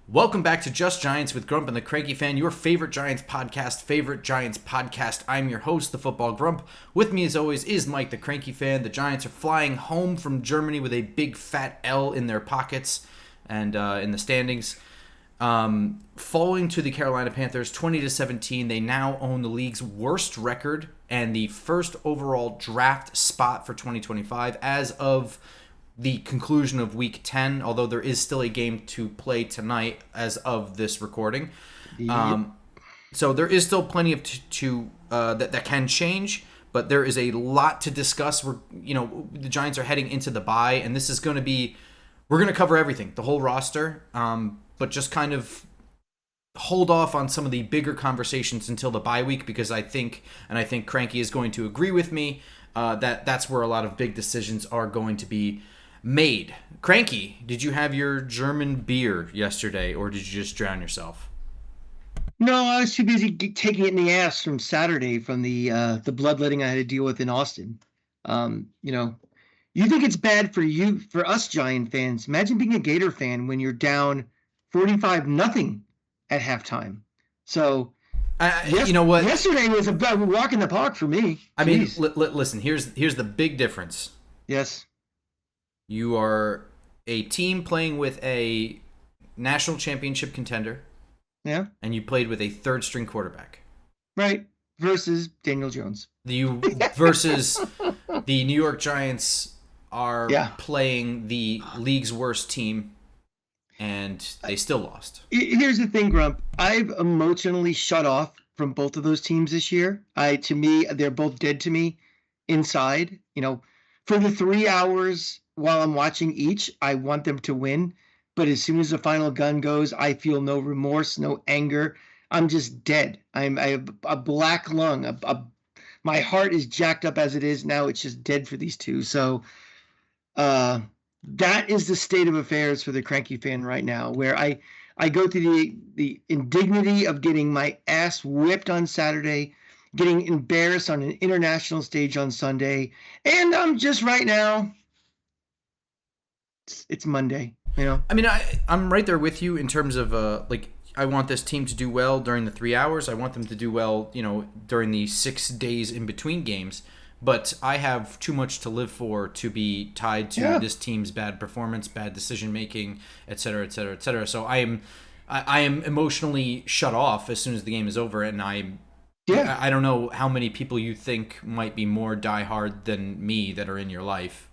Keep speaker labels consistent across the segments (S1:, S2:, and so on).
S1: Welcome back to Just Giants with Grump and the Cranky Fan, your favorite Giants podcast. I'm your host, the Football Grump. With me, as always, is Mike, the Cranky Fan. The Giants are flying home from Germany with a big fat L in their pockets and in the standings. Falling to the Carolina Panthers 20-17, they now own the league's worst record and the first overall draft spot for 2025 as of the conclusion of Week 10, although there is still a game to play tonight as of this recording.
S2: Yep.
S1: So there is still plenty of that can change, but there is a lot to discuss. The Giants are heading into the bye, and this is going to be we're going to cover everything, the whole roster, but just kind of hold off on some of the bigger conversations until the bye week because I think Cranky is going to agree with me that's where a lot of big decisions are going to be made. Cranky, did you have your German beer yesterday, or did you just drown yourself?
S2: No, I was too busy taking it in the ass from Saturday from the bloodletting I had to deal with in Austin. You think it's bad for us Giant fans. Imagine being a Gator fan when you're down 45-0 at halftime. So,
S1: you know what?
S2: Yesterday was a walk in the park for me.
S1: I mean, listen. Here's the big difference.
S2: Yes.
S1: You are a team playing with a national championship contender.
S2: Yeah.
S1: And you played with a third-string quarterback.
S2: Right. Versus Daniel Jones.
S1: Versus the New York Giants are playing the league's worst team, and they still lost.
S2: Here's the thing, Grump. I've emotionally shut off from both of those teams this year. To me, they're both dead to me inside. For the 3 hours while I'm watching each, I want them to win. But as soon as the final gun goes, I feel no remorse, no anger. I'm just dead. I have a black lung. My heart is jacked up as it is now. It's just dead for these two. So that is the state of affairs for the Cranky Fan right now, where I go through the indignity of getting my ass whipped on Saturday, getting embarrassed on an international stage on Sunday, and I'm just right now, it's Monday,
S1: I mean, I'm right there with you in terms of, I want this team to do well during the 3 hours. I want them to do well, during the 6 days in between games. But I have too much to live for to be tied to this team's bad performance, bad decision making, et cetera, et cetera, et cetera. So I am emotionally shut off as soon as the game is over, and I don't know how many people you think might be more diehard than me that are in your life.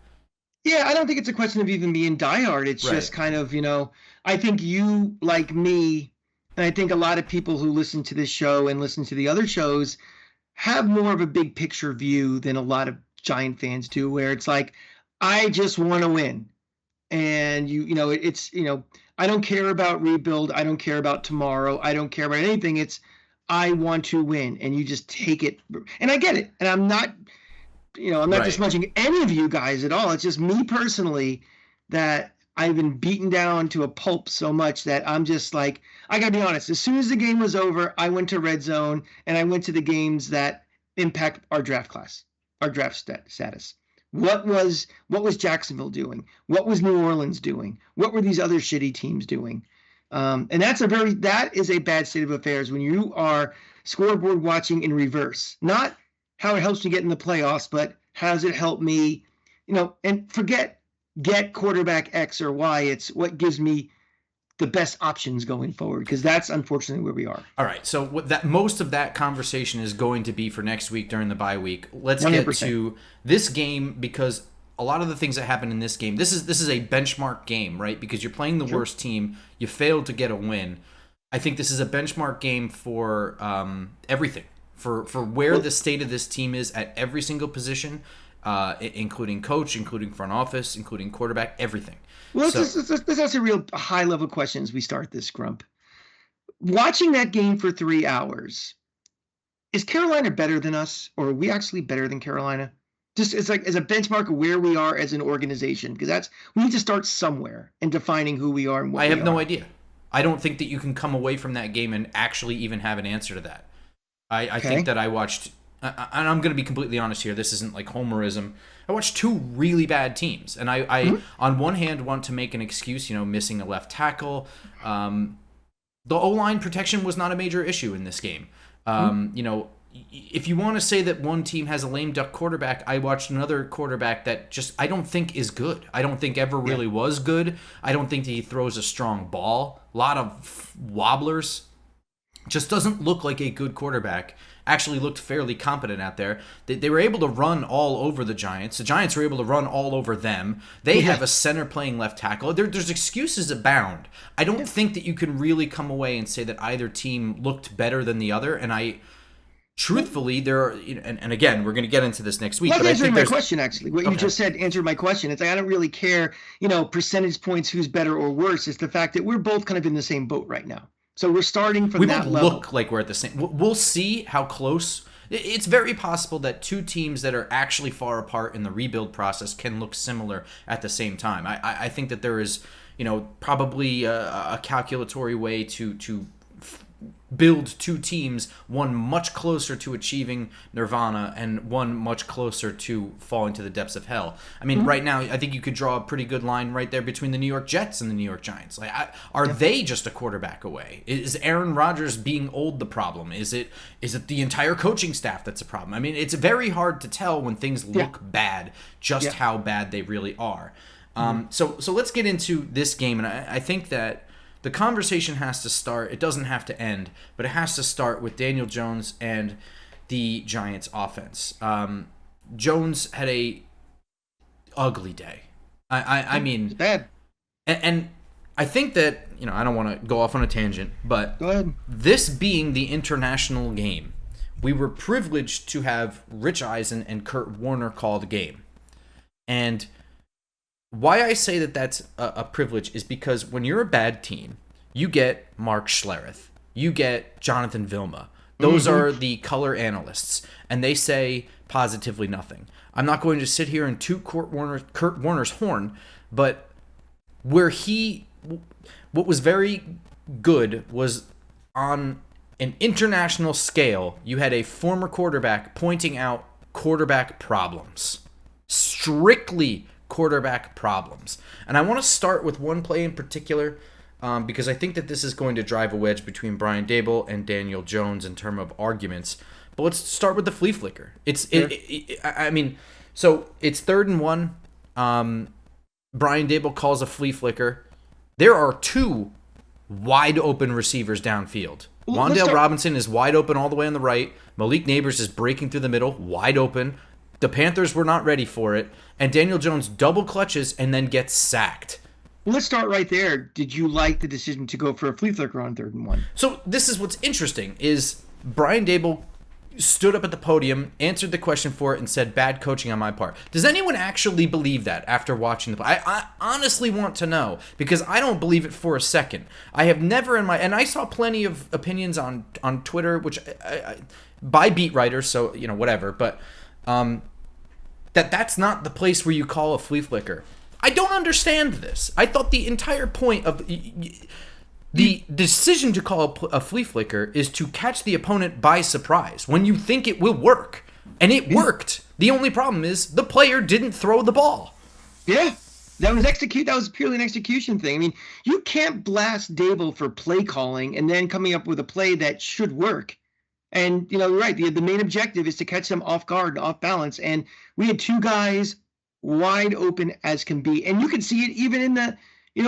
S2: Yeah, I don't think it's a question of even being diehard. It's just kind of, I think you, like me, and I think a lot of people who listen to this show and listen to the other shows have more of a big picture view than a lot of Giant fans do, where it's like, I just want to win. And I don't care about rebuild. I don't care about tomorrow. I don't care about anything. It's, I want to win. And you just take it. And I get it. And I'm not dismissing any of you guys at all. It's just me personally that I've been beaten down to a pulp so much that I'm just like, I gotta be honest. As soon as the game was over, I went to Red Zone and I went to the games that impact our draft class, our draft status. What was Jacksonville doing? What was New Orleans doing? What were these other shitty teams doing? And that is a bad state of affairs when you are scoreboard watching in reverse. Not how it helps me get in the playoffs, but how does it help me, and get quarterback X or Y. It's what gives me the best options going forward, because that's unfortunately where we are.
S1: All right, so most of that conversation is going to be for next week during the bye week. Let's
S2: 100%.
S1: Get to this game, because a lot of the things that happen in this game, this is a benchmark game, right? Because you're playing the worst team, you failed to get a win. I think this is a benchmark game for everything. For where the state of this team is at every single position, including coach, including front office, including quarterback, everything.
S2: Well, let's ask a real high-level question as we start this, Grump. Watching that game for 3 hours, is Carolina better than us, or are we actually better than Carolina? Just as a benchmark of where we are as an organization, because we need to start somewhere in defining who we are and what we are.
S1: I have no idea. I don't think that you can come away from that game and actually even have an answer to that. I think that I watched and I'm going to be completely honest here, this isn't like homerism. I watched two really bad teams, and I on one hand want to make an excuse, missing a left tackle. The O-line protection was not a major issue in this game. If you want to say that one team has a lame duck quarterback, I watched another quarterback that just I don't think is good. I don't think ever really was good. I don't think that he throws a strong ball. A lot of wobblers. Just doesn't look like a good quarterback. Actually looked fairly competent out there. They were able to run all over the Giants. The Giants were able to run all over them. They have a center playing left tackle. There's excuses abound. I don't think that you can really come away and say that either team looked better than the other. And truthfully, there are, and again, we're going to get into this next week.
S2: Well, that's answering my question, actually. What you just said answered my question. It's like, I don't really care, percentage points, who's better or worse. It's the fact that we're both kind of in the same boat right now. So we're starting from that level. We
S1: look like we're at the same. We'll see how close. It's very possible that two teams that are actually far apart in the rebuild process can look similar at the same time. I think that there is, probably a calculatory way to build two teams, one much closer to achieving nirvana and one much closer to falling to the depths of hell. I mean, right now, I think you could draw a pretty good line right there between the New York Jets and the New York Giants. Like, are they just a quarterback away? Is Aaron Rodgers being old the problem? Is it the entire coaching staff that's a problem? I mean, it's very hard to tell when things look bad, just how bad they really are. So let's get into this game, and I think that the conversation has to start. It doesn't have to end, but it has to start with Daniel Jones and the Giants offense. Jones had a ugly day. I mean,
S2: it's bad.
S1: And I think that, I don't want to go off on a tangent, but
S2: go ahead.
S1: This being the international game, we were privileged to have Rich Eisen and Kurt Warner call the game. And why I say that that's a privilege is because when you're a bad team, you get Mark Schlereth, you get Jonathan Vilma. Those are the color analysts, and they say positively nothing. I'm not going to sit here and toot Kurt Warner's horn, but what was very good was on an international scale, you had a former quarterback pointing out quarterback problems. Strictly quarterback problems. And I want to start with one play in particular because I think that this is going to drive a wedge between Brian Daboll and Daniel Jones in terms of arguments. But let's start with the flea flicker. So it's 3rd and 1. Brian Daboll calls a flea flicker. There are two wide open receivers downfield. Wan'Dale Robinson is wide open all the way on the right. Malik Neighbors is breaking through the middle, wide open. The Panthers were not ready for it, and Daniel Jones double clutches and then gets sacked.
S2: Well, let's start right there. Did you like the decision to go for a flea flicker on 3rd and 1?
S1: So this is what's interesting, is Brian Daboll stood up at the podium, answered the question for it, and said, bad coaching on my part. Does anyone actually believe that after watching the play? I honestly want to know, because I don't believe it for a second. I have never and I saw plenty of opinions on Twitter, which by beat writers, so, whatever, but that's not the place where you call a flea flicker. I don't understand this. I thought the entire point of the decision to call a flea flicker is to catch the opponent by surprise when you think it will work. And it worked. The only problem is the player didn't throw the ball.
S2: Yeah. That was purely an execution thing. I mean, you can't blast Daboll for play calling and then coming up with a play that should work. And, you're right. The main objective is to catch them off guard, off balance. And we had two guys wide open as can be. And you can see it even in the,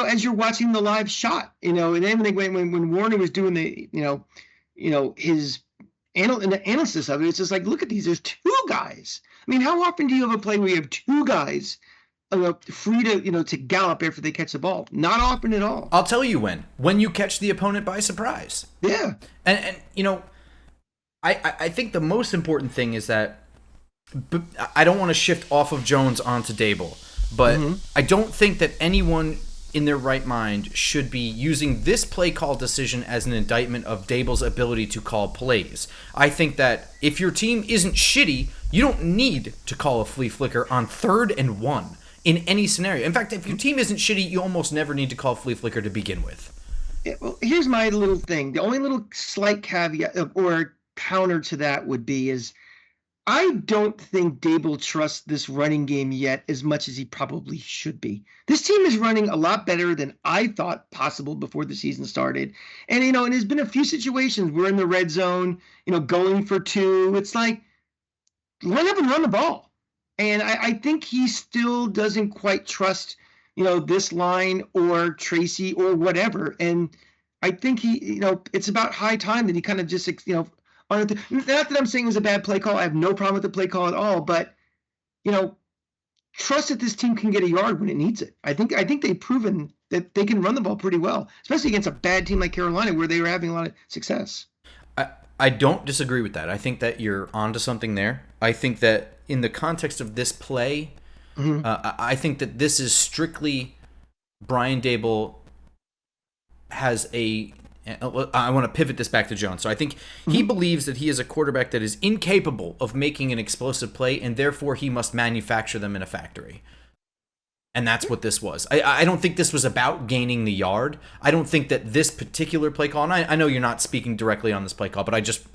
S2: as you're watching the live shot, and then when Warner was doing the, his analysis of it, it's just like, look at these. There's two guys. I mean, how often do you have a play where you have two guys free to gallop after they catch the ball? Not often at all.
S1: I'll tell you when you catch the opponent by surprise.
S2: Yeah.
S1: And I think the most important thing is that I don't want to shift off of Jones onto Daboll, but I don't think that anyone in their right mind should be using this play call decision as an indictment of Daboll's ability to call plays. I think that if your team isn't shitty, you don't need to call a flea flicker on 3rd and 1 in any scenario. In fact, if your team isn't shitty, you almost never need to call a flea flicker to begin with.
S2: Yeah, well, here's my little thing. The only little slight caveat or counter to that would be is I don't think Dable trusts this running game yet as much as he probably should be. This team is running a lot better than I thought possible before the season started. And, and there's been a few situations we're in the red zone, going for two. It's like, line up and run the ball. And I think he still doesn't quite trust, this line or Tracy or whatever. And I think it's about high time that he kind of just, not that I'm saying it was a bad play call. I have no problem with the play call at all, but trust that this team can get a yard when it needs it. I think they've proven that they can run the ball pretty well, especially against a bad team like Carolina where they were having a lot of success.
S1: I don't disagree with that. I think that you're onto something there. I think that in the context of this play, I think that this is strictly Brian Dable has I want to pivot this back to Jones. So I think he believes that he is a quarterback that is incapable of making an explosive play, and therefore he must manufacture them in a factory. And that's what this was. I don't think this was about gaining the yard. I don't think that this particular play call, and I know you're not speaking directly on this play call, but I just,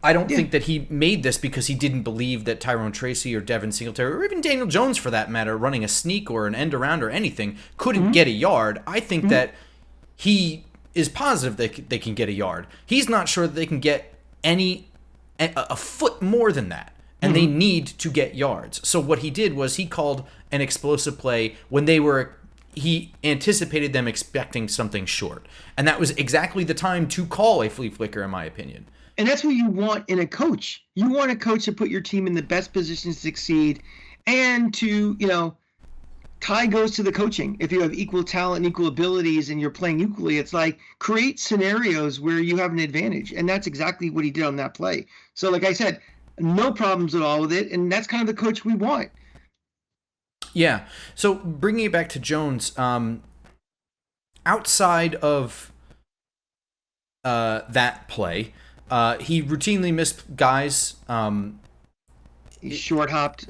S1: I don't think that he made this because he didn't believe that Tyrone Tracy or Devin Singletary, or even Daniel Jones for that matter, running a sneak or an end around or anything, couldn't get a yard. I think that he is positive they can get a yard. He's not sure that they can get a foot more than that. And they need to get yards. So what he did was he called an explosive play when he anticipated them expecting something short. And that was exactly the time to call a flea flicker, in my opinion.
S2: And that's what you want in a coach. You want a coach to put your team in the best position to succeed and to, tie goes to the coaching. If you have equal talent and equal abilities and you're playing equally, it's like create scenarios where you have an advantage. And that's exactly what he did on that play. So like I said, no problems at all with it, and that's kind of the coach we want.
S1: Yeah. So bringing it back to Jones, outside of that play, he routinely missed guys.
S2: He short hopped.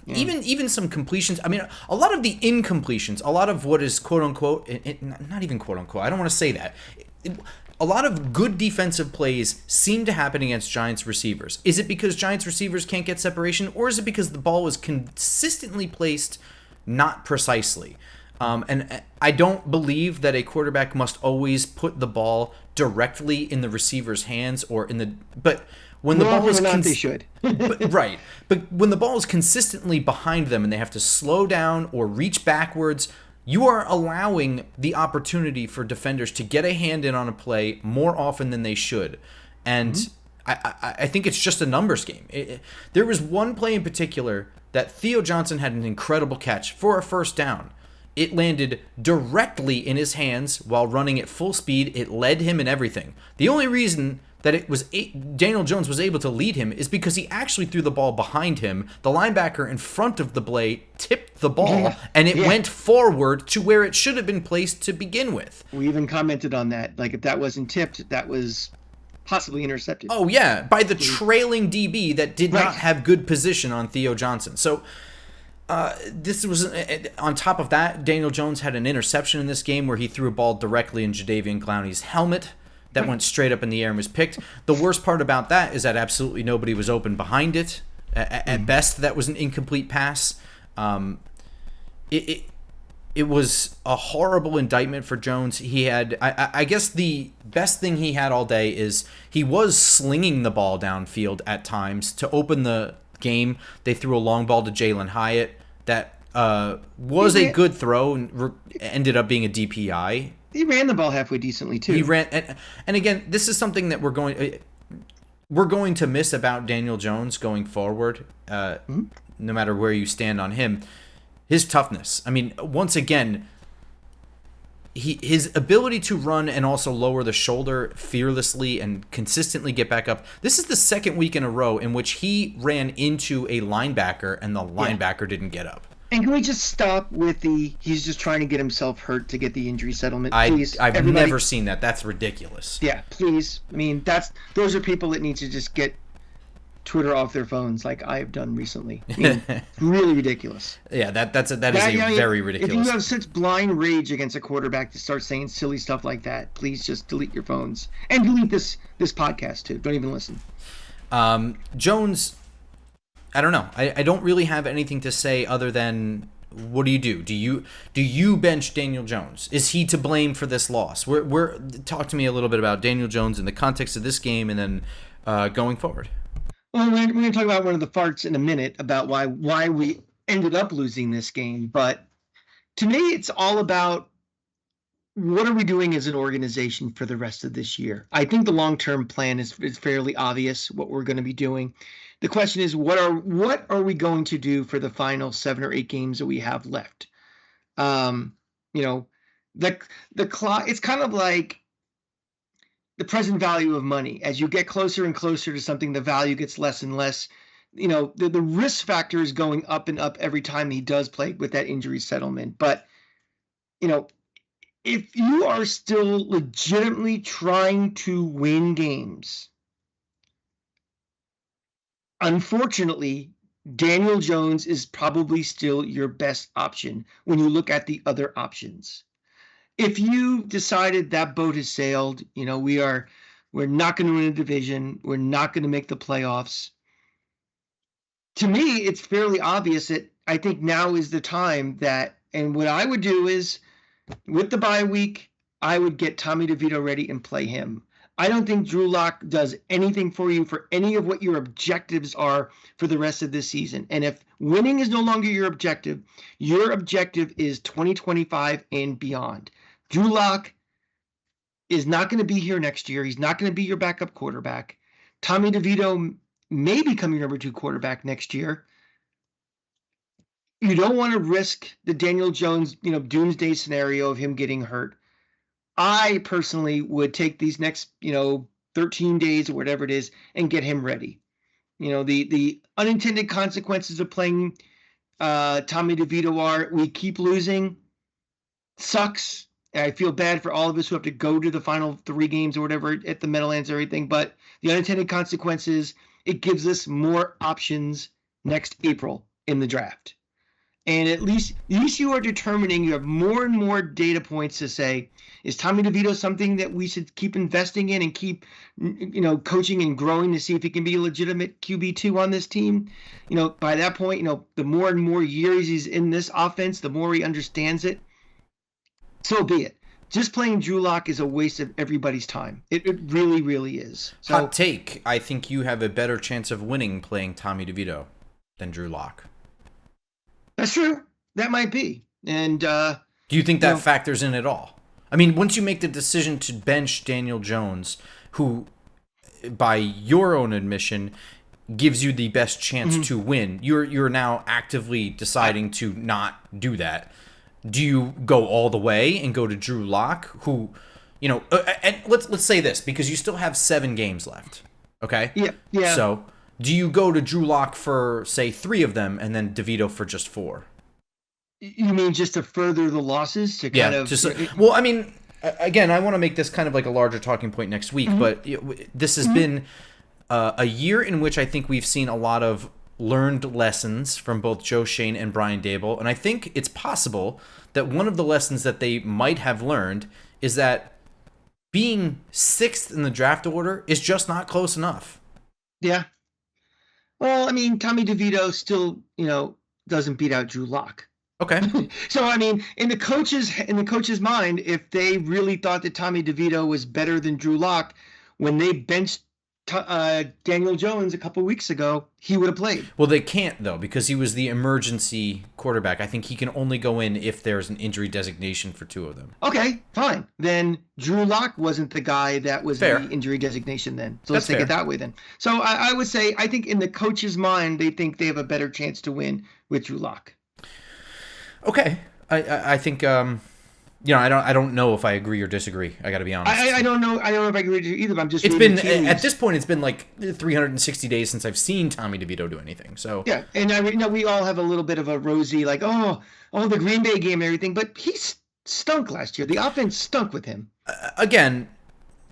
S1: Even some completions. I mean, a lot of the incompletions, a lot of what is quote unquote, not even quote unquote. I don't want to say that. A lot of good defensive plays seem to happen against Giants receivers. Is it because Giants receivers can't get separation, or is it because the ball was consistently placed not precisely? And I don't believe that a quarterback must always put the ball directly in the receiver's hands or in the. But when the ball is
S2: they should.
S1: Right. But when the ball is consistently behind them and they have to slow down or reach backwards, you are allowing the opportunity for defenders to get a hand in on a play more often than they should. And I think it's just a numbers game. There was one play in particular that Theo Johnson had an incredible catch for a first down. It landed directly in his hands while running at full speed. It led him and everything. The only reason that it was Daniel Jones was able to lead him is because he actually threw the ball behind him. The linebacker in front of the blade tipped the ball, and it went forward to where it should have been placed to begin with.
S2: We even commented on that. Like, if that wasn't tipped, that was possibly intercepted.
S1: Oh, yeah, by the trailing DB that did not have good position on Theo Johnson. So this was, on top of that, Daniel Jones had an interception in this game where he threw a ball directly in Jadeveon Clowney's helmet. That went straight up in the air and was picked. The worst part about that is that absolutely nobody was open behind it. At best, that was an incomplete pass. It was a horrible indictment for Jones. He had, I guess the best thing he had all day is he was slinging the ball downfield at times to open the game. They threw a long ball to Jalen Hyatt that was a good throw and ended up being a DPI.
S2: He ran the ball halfway decently too.
S1: He ran, and again, this is something that we're going to miss about Daniel Jones going forward. No matter where you stand on him, his toughness. I mean, once again, his ability to run and also lower the shoulder fearlessly and consistently get back up. This is the second week in a row in which he ran into a linebacker and the linebacker didn't get up.
S2: And can we just stop with he's just trying to get himself hurt to get the injury settlement, please?
S1: I've never seen that. That's ridiculous.
S2: Yeah, please. I mean, those are people that need to just get Twitter off their phones like I've done recently. I mean, really ridiculous.
S1: Yeah, that is very ridiculous.
S2: If you have such blind rage against a quarterback to start saying silly stuff like that, please just delete your phones. And delete this podcast too. Don't even listen.
S1: Jones, I don't know. I don't really have anything to say other than, what do you do? Do you bench Daniel Jones? Is he to blame for this loss? Talk to me a little bit about Daniel Jones in the context of this game, and then going forward.
S2: Well, we're going to talk about one of the farts in a minute about why we ended up losing this game. But to me, it's all about what are we doing as an organization for the rest of this year. I think the long-term plan is fairly obvious what we're going to be doing. The question is, what are we going to do for the final 7 or 8 games that we have left? The clock. It's kind of like the present value of money. As you get closer and closer to something, the value gets less and less. The risk factor is going up and up every time he does play with that injury settlement. But, if you are still legitimately trying to win games, unfortunately, Daniel Jones is probably still your best option when you look at the other options. If you decided that boat has sailed, we're not going to win a division, we're not going to make the playoffs. To me, it's fairly obvious that I think now is the time and what I would do is, with the bye week, I would get Tommy DeVito ready and play him. I don't think Drew Lock does anything for you for any of what your objectives are for the rest of this season. And if winning is no longer your objective is 2025 and beyond. Drew Lock is not going to be here next year. He's not going to be your backup quarterback. Tommy DeVito may become your number 2 quarterback next year. You don't want to risk the Daniel Jones, doomsday scenario of him getting hurt. I personally would take these next, 13 days or whatever it is and get him ready. The unintended consequences of playing Tommy DeVito are we keep losing. Sucks. I feel bad for all of us who have to go to the final 3 games or whatever at the Meadowlands and everything. But the unintended consequences, it gives us more options next April in the draft. And at least you are determining, you have more and more data points to say, is Tommy DeVito something that we should keep investing in and keep, coaching and growing to see if he can be a legitimate QB2 on this team? By that point, the more and more years he's in this offense, the more he understands it. So be it. Just playing Drew Lock is a waste of everybody's time. It really, really is. So,
S1: hot take. I think you have a better chance of winning playing Tommy DeVito than Drew Lock.
S2: That's true. That might be. And do
S1: you think that factors in at all? I mean, once you make the decision to bench Daniel Jones, who, by your own admission, gives you the best chance to win, you're now actively deciding to not do that. Do you go all the way and go to Drew Lock, who, and let's say this, because you still have 7 games left, okay?
S2: Yeah.
S1: So do you go to Drew Lock for, say, 3 of them, and then DeVito for just 4?
S2: You mean just to further the losses?
S1: Well, I mean, again, I want to make this kind of like a larger talking point next week, but this has been a year in which I think we've seen a lot of learned lessons from both Joe Schoen and Brian Daboll, and I think it's possible that one of the lessons that they might have learned is that being 6th in the draft order is just not close enough.
S2: Yeah. Well, I mean, Tommy DeVito still, doesn't beat out Drew Lock.
S1: Okay.
S2: So, I mean, in the coach's mind, if they really thought that Tommy DeVito was better than Drew Lock, when they benched Daniel Jones a couple weeks ago, he would have played.
S1: Well, they can't, though, because he was the emergency quarterback. I think he can only go in if there's an injury designation for 2 of them.
S2: Okay, fine. Then Drew Lock wasn't the guy that was
S1: fair.
S2: The injury designation then. So let's take it that way then. So I would say, I think in the coach's mind, they think they have a better chance to win with Drew Lock.
S1: Okay. I think... I don't know if I agree or disagree. I got to be honest.
S2: I don't know. I don't know if I agree with you either. But I'm just.
S1: It's been at this point. It's been like 360 days since I've seen Tommy DeVito do anything. So
S2: yeah, and we all have a little bit of a rosy like the Green Bay game and everything, but he stunk last year. The offense stunk with him.
S1: Again,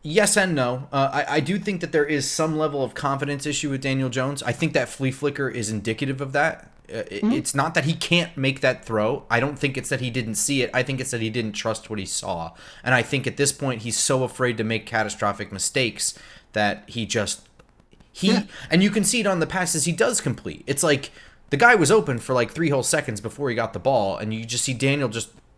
S1: yes and no. I do think that there is some level of confidence issue with Daniel Jones. I think that flea flicker is indicative of that. It's not that he can't make that throw. I don't think it's that he didn't see it. I think it's that he didn't trust what he saw. And I think at this point he's so afraid to make catastrophic mistakes that he And you can see it on the passes he does complete. It's like the guy was open for like 3 whole seconds before he got the ball, and you just see Daniel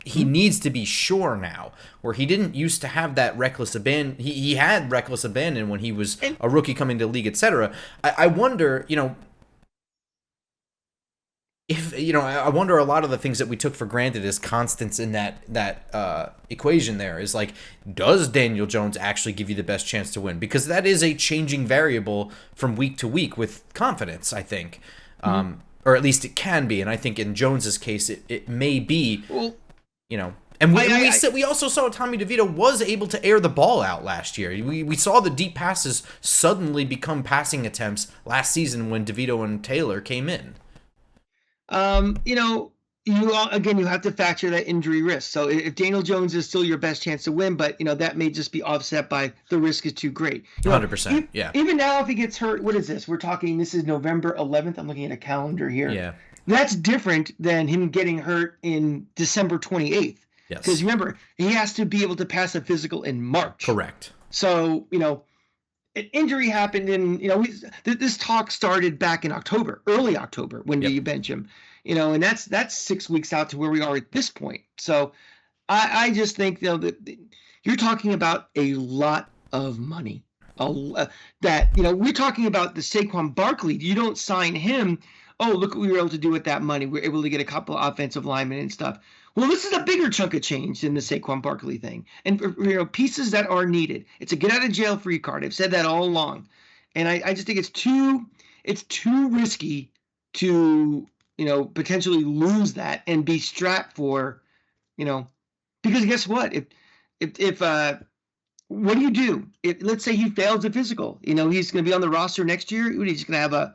S1: he needs to be sure now, where he didn't used to have that reckless abandon. He had reckless abandon when he was a rookie coming to the league, etc. I wonder, I wonder a lot of the things that we took for granted as constants in that equation there is like, does Daniel Jones actually give you the best chance to win? Because that is a changing variable from week to week with confidence, I think. Or at least it can be. And I think in Jones's case, it may be, And we also saw Tommy DeVito was able to air the ball out last year. We saw the deep passes suddenly become passing attempts last season when DeVito and Taylor came in.
S2: You have to factor that injury risk. So if Daniel Jones is still your best chance to win, but that may just be offset by the risk is too great.
S1: 100%. Yeah.
S2: Even now, if he gets hurt, what is this? This is November 11th. I'm looking at a calendar here.
S1: Yeah.
S2: That's different than him getting hurt in December 28th.
S1: Yes.
S2: Because remember, he has to be able to pass a physical in March.
S1: Correct.
S2: So, an injury happened in, this talk started back in October, early October, when do you bench him? And that's 6 weeks out to where we are at this point. So I just think, that you're talking about a lot of money. We're talking about the Saquon Barkley. You don't sign him. Oh, look what we were able to do with that money. We're able to get a couple of offensive linemen and stuff. Well, this is a bigger chunk of change than the Saquon Barkley thing. And, pieces that are needed. It's a get-out-of-jail-free card. I've said that all along. And I just think it's too risky to, potentially lose that and be strapped for, because guess what? If what do you do? Let's say he fails a physical. He's going to be on the roster next year. He's going to have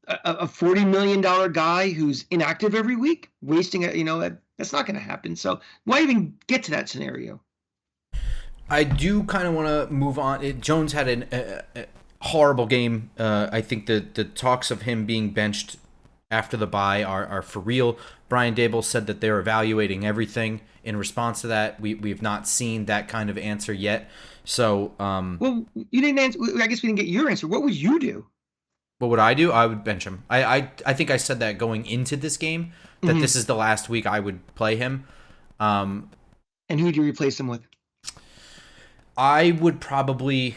S2: a $40 million guy who's inactive every week, wasting that's not going to happen. So why even get to that scenario?
S1: I do kind of want to move on. Jones had a horrible game. I think the talks of him being benched after the bye are for real. Brian Daboll said that they're evaluating everything in response to that. We've not seen that kind of answer yet. So,
S2: well, you didn't answer. I guess we didn't get your answer. What would you do?
S1: What would I do? I would bench him. I think I said that going into this game, that this is the last week I would play him.
S2: And who would you replace him with?
S1: I would probably...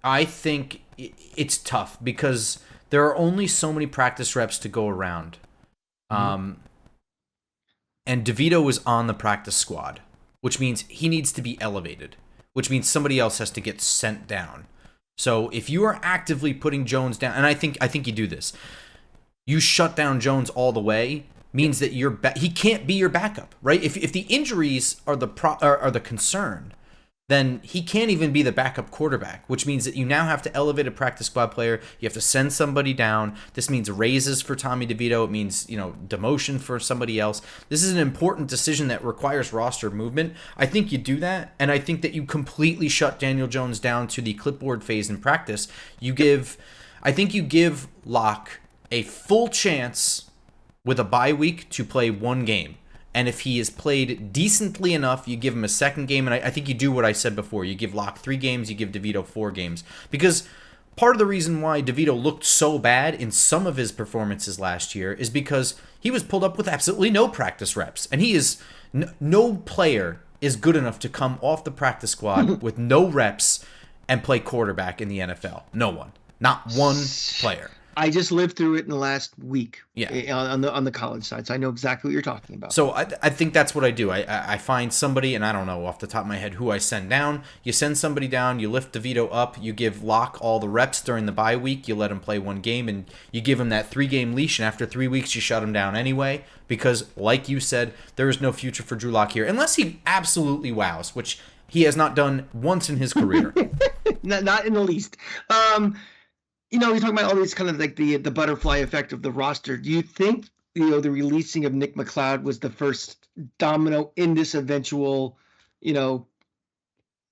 S1: I think it's tough because there are only so many practice reps to go around. And DeVito was on the practice squad, which means he needs to be elevated, which means somebody else has to get sent down. So if you are actively putting Jones down, and I think you do this, you shut down Jones all the way, means that he can't be your backup, right? If the injuries are the concern, then he can't even be the backup quarterback, which means that you now have to elevate a practice squad player. You have to send somebody down. This means raises for Tommy DeVito. It means, demotion for somebody else. This is an important decision that requires roster movement. I think you do that, and I think that you completely shut Daniel Jones down to the clipboard phase in practice. You give Locke a full chance with a bye week to play one game. And if he is played decently enough, you give him a second game. And I think you do what I said before. You give Locke 3 games, you give DeVito 4 games. Because part of the reason why DeVito looked so bad in some of his performances last year is because he was pulled up with absolutely no practice reps. And he is no player is good enough to come off the practice squad with no reps and play quarterback in the NFL. No one. Not one player.
S2: I just lived through it in the last week.
S1: Yeah.
S2: On the college side, so I know exactly what you're talking about.
S1: So I think that's what I do. I find somebody, and I don't know off the top of my head who I send down. You send somebody down, you lift DeVito up, you give Locke all the reps during the bye week, you let him play one game, and you give him that 3-game leash, and after 3 weeks you shut him down anyway, because like you said, there is no future for Drew Lock here, unless he absolutely wows, which he has not done once in his career.
S2: Not in the least. You're talking about all these kind of like the butterfly effect of the roster. Do you think, the releasing of Nick McLeod was the first domino in this eventual,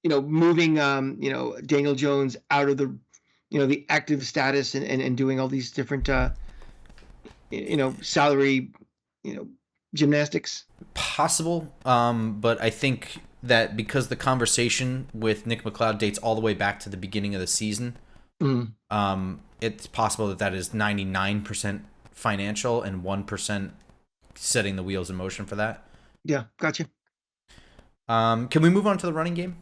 S2: moving, Daniel Jones out of the, the active status and doing all these different, salary, gymnastics?
S1: Possible. But I think that because the conversation with Nick McLeod dates all the way back to the beginning of the season, it's possible that is 99% financial and 1% setting the wheels in motion for that.
S2: Yeah, gotcha.
S1: Can we move on to the running game?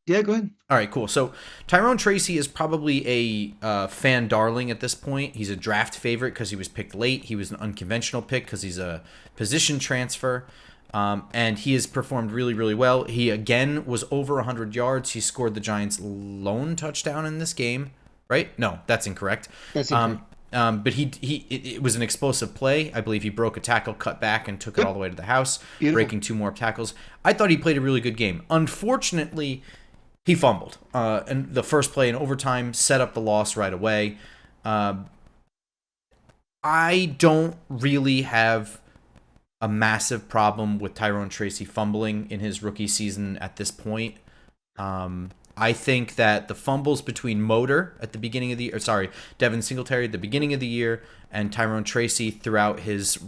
S2: Yeah, go ahead.
S1: All right, cool. So Tyrone Tracy is probably a fan darling at this point. He's a draft favorite because he was picked late. He was an unconventional pick because he's a position transfer. And he has performed really, really well. He, again, was over 100 yards. He scored the Giants' lone touchdown in this game, right? No, that's incorrect.
S2: That's incorrect.
S1: But it was an explosive play. I believe he broke a tackle, cut back, and took it all the way to the house, breaking 2 more tackles. I thought he played a really good game. Unfortunately, he fumbled. And the first play in overtime set up the loss right away. I don't really have a massive problem with Tyrone Tracy fumbling in his rookie season at this point. I think that the fumbles between Motor at the beginning of the year, Devin Singletary at the beginning of the year, and Tyrone Tracy throughout his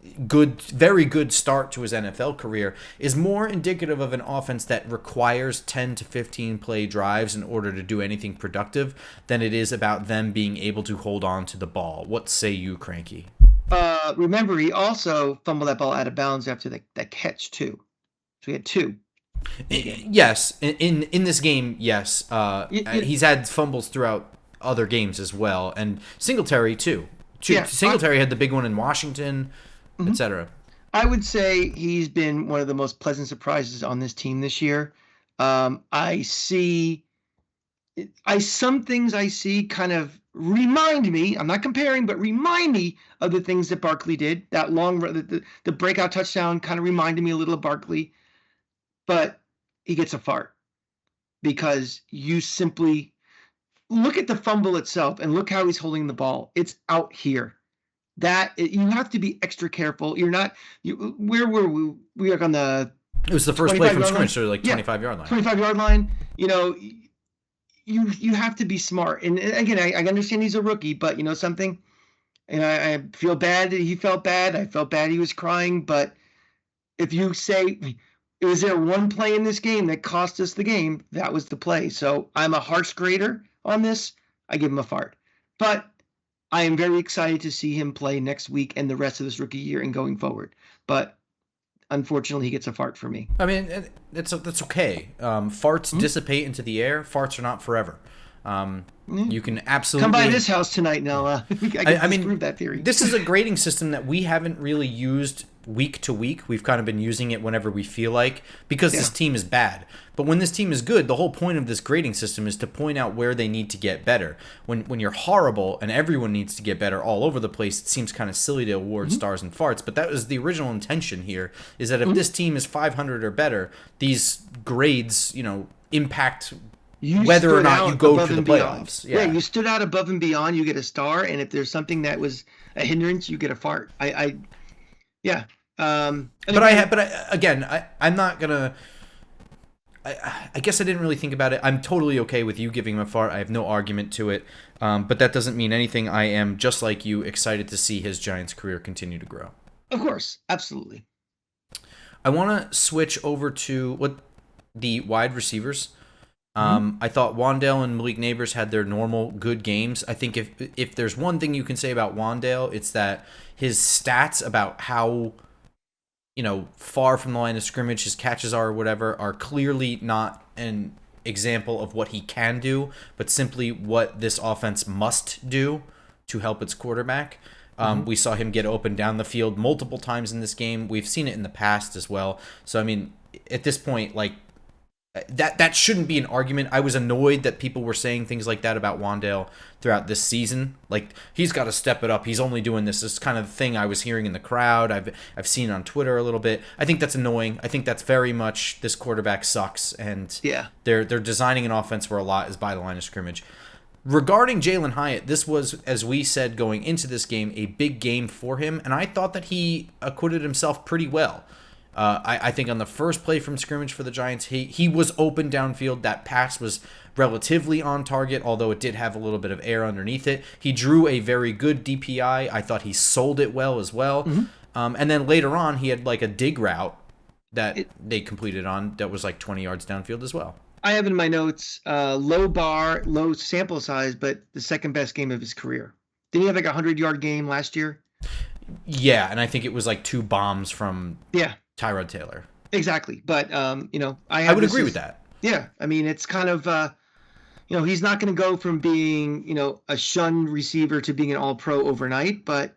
S1: very good start to his NFL career is more indicative of an offense that requires 10 to 15 play drives in order to do anything productive than it is about them being able to hold on to the ball. What say you, Cranky?
S2: Remember, he also fumbled that ball out of bounds after that catch, too. So he had 2.
S1: Yes. In this game, yes. He's had fumbles throughout other games as well. And Singletary, too. Singletary had the big one in Washington, etc.
S2: I would say he's been one of the most pleasant surprises on this team this year. Some things I see kind of remind me, I'm not comparing, but remind me of the things that Barkley did. That long, the breakout touchdown kind of reminded me a little of Barkley, but he gets a fart because you simply look at the fumble itself and look how he's holding the ball. It's out here. That you have to be extra careful. You're not. Where were we? We were on the.
S1: It was the first play from scrimmage, so like 25-yard line.
S2: 25-yard line. You have to be smart. And again, I understand he's a rookie, but something. And I feel bad that he felt bad. I felt bad he was crying. But if you say, is there one play in this game that cost us the game? That was the play. So I'm a harsh grader on this. I give him a fart. But I am very excited to see him play next week and the rest of this rookie year and going forward. But unfortunately, he gets a fart for me.
S1: I mean, that's okay. Farts dissipate into the air. Farts are not forever. You can absolutely
S2: come by this house tonight, Noah. I mean, prove that theory.
S1: This is a grading system that we haven't really used week to week. We've kind of been using it whenever we feel like because this team is bad. But when this team is good, the whole point of this grading system is to point out where they need to get better. When you're horrible and everyone needs to get better all over the place, it seems kind of silly to award stars and farts. But that was the original intention here, is that if this team is 500 or better, these grades, impact whether or not you go to the playoffs.
S2: Yeah, you stood out above and beyond, you get a star, and if there's something that was a hindrance, you get a fart. Yeah.
S1: I'm not gonna. I guess I didn't really think about it. I'm totally okay with you giving him a fart. I have no argument to it. But that doesn't mean anything. I am, just like you, excited to see his Giants career continue to grow.
S2: Of course, absolutely.
S1: I want to switch over to the wide receivers. I thought Wan'Dale and Malik Neighbors had their normal good games. I think if there's one thing you can say about Wan'Dale, it's that his stats about how far from the line of scrimmage his catches are or whatever are clearly not an example of what he can do, but simply what this offense must do to help its quarterback. We saw him get open down the field multiple times in this game. We've seen it in the past as well. So, I mean, at this point, that shouldn't be an argument. I was annoyed that people were saying things like that about Wan'Dale throughout this season. Like, he's got to step it up. He's only doing this. This kind of thing I was hearing in the crowd. I've seen on Twitter a little bit. I think that's annoying. I think that's very much this quarterback sucks, and they're designing an offense where a lot is by the line of scrimmage. Regarding Jalen Hyatt, this was, as we said going into this game, a big game for him, and I thought that he acquitted himself pretty well. I think on the first play from scrimmage for the Giants, he was open downfield. That pass was relatively on target, although it did have a little bit of air underneath it. He drew a very good DPI. I thought he sold it well as well. And then later on, he had a dig route that they completed on that was like 20 yards downfield as well.
S2: I have in my notes, low bar, low sample size, but the second best game of his career. Didn't he have like a 100-yard game last year?
S1: Yeah, and I think it was like 2 bombs from Tyrod Taylor.
S2: Exactly. But,
S1: I would agree with that.
S2: Yeah. I mean, it's kind of, he's not going to go from being, a shunned receiver to being an all-pro overnight, but,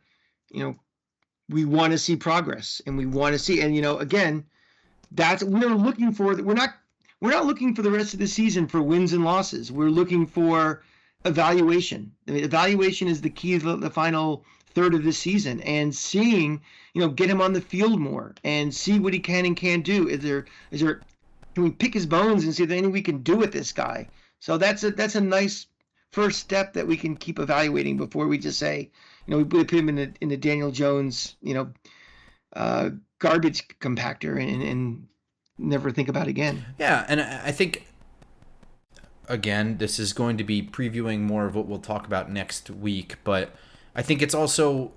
S2: we want to see progress, and we want to see, and, again, that's what we're looking for. We're not looking for the rest of the season for wins and losses. We're looking for evaluation. I mean, evaluation is the key to the final third of the season, and seeing, get him on the field more and see what he can and can't do. Can we pick his bones and see if there's anything we can do with this guy? So that's a nice first step that we can keep evaluating before we just say, we put him in the Daniel Jones, garbage compactor and never think about it again.
S1: Yeah, and I think, again, this is going to be previewing more of what we'll talk about next week, but I think it's also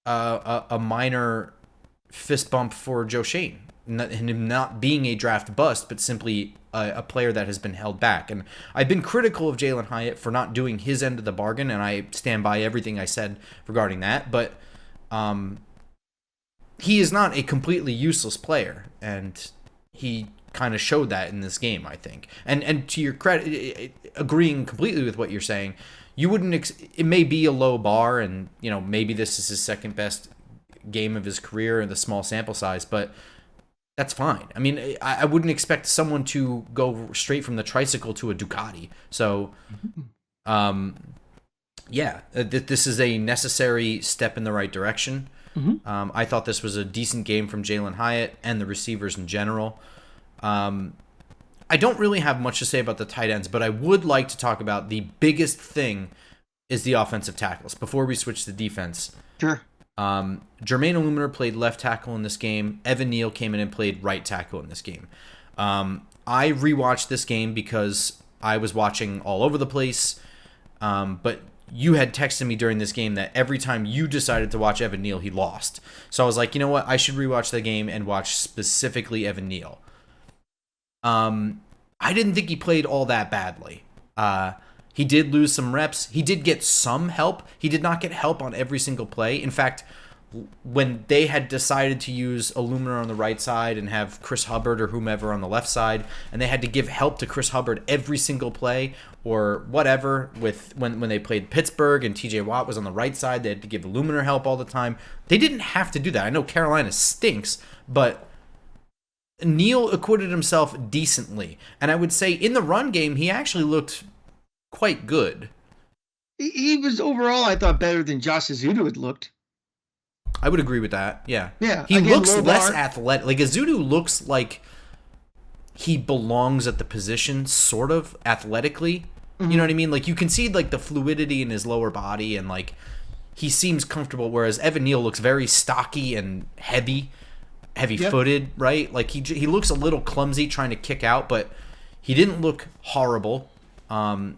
S1: a minor fist bump for Joe Schoen, him not being a draft bust, but simply a player that has been held back. And I've been critical of Jalen Hyatt for not doing his end of the bargain, and I stand by everything I said regarding that, but he is not a completely useless player, and he kind of showed that in this game, I think. And to your credit, agreeing completely with what you're saying, you wouldn't. It may be a low bar, and maybe this is his second best game of his career in the small sample size, but that's fine. I mean, I wouldn't expect someone to go straight from the tricycle to a Ducati. So, this is a necessary step in the right direction. Mm-hmm. I thought this was a decent game from Jalen Hyatt and the receivers in general. I don't really have much to say about the tight ends, but I would like to talk about the biggest thing is the offensive tackles before we switch to defense.
S2: Sure.
S1: Jermaine Illuminator played left tackle in this game. Evan Neal came in and played right tackle in this game. I rewatched this game because I was watching all over the place, but you had texted me during this game that every time you decided to watch Evan Neal, he lost. So I was like, you know what? I should rewatch the game and watch specifically Evan Neal. I didn't think he played all that badly. He did lose some reps. He did get some help. He did not get help on every single play. In fact, when they had decided to use Illuminator on the right side and have Chris Hubbard or whomever on the left side, and they had to give help to Chris Hubbard every single play or whatever, with when they played Pittsburgh and TJ Watt was on the right side, they had to give Illuminator help all the time. They didn't have to do that. I know Carolina stinks, but Neal acquitted himself decently. And I would say in the run game, he actually looked quite good.
S2: He was overall, I thought, better than Josh Azudu had looked.
S1: I would agree with that. Yeah.
S2: Yeah.
S1: He looks less athletic. Like Azudu looks like he belongs at the position, sort of athletically. Mm-hmm. You know what I mean? Like you can see like the fluidity in his lower body, and like he seems comfortable. Whereas Evan Neal looks very stocky and heavy-footed, yep. Right? Like he looks a little clumsy trying to kick out, but he didn't look horrible.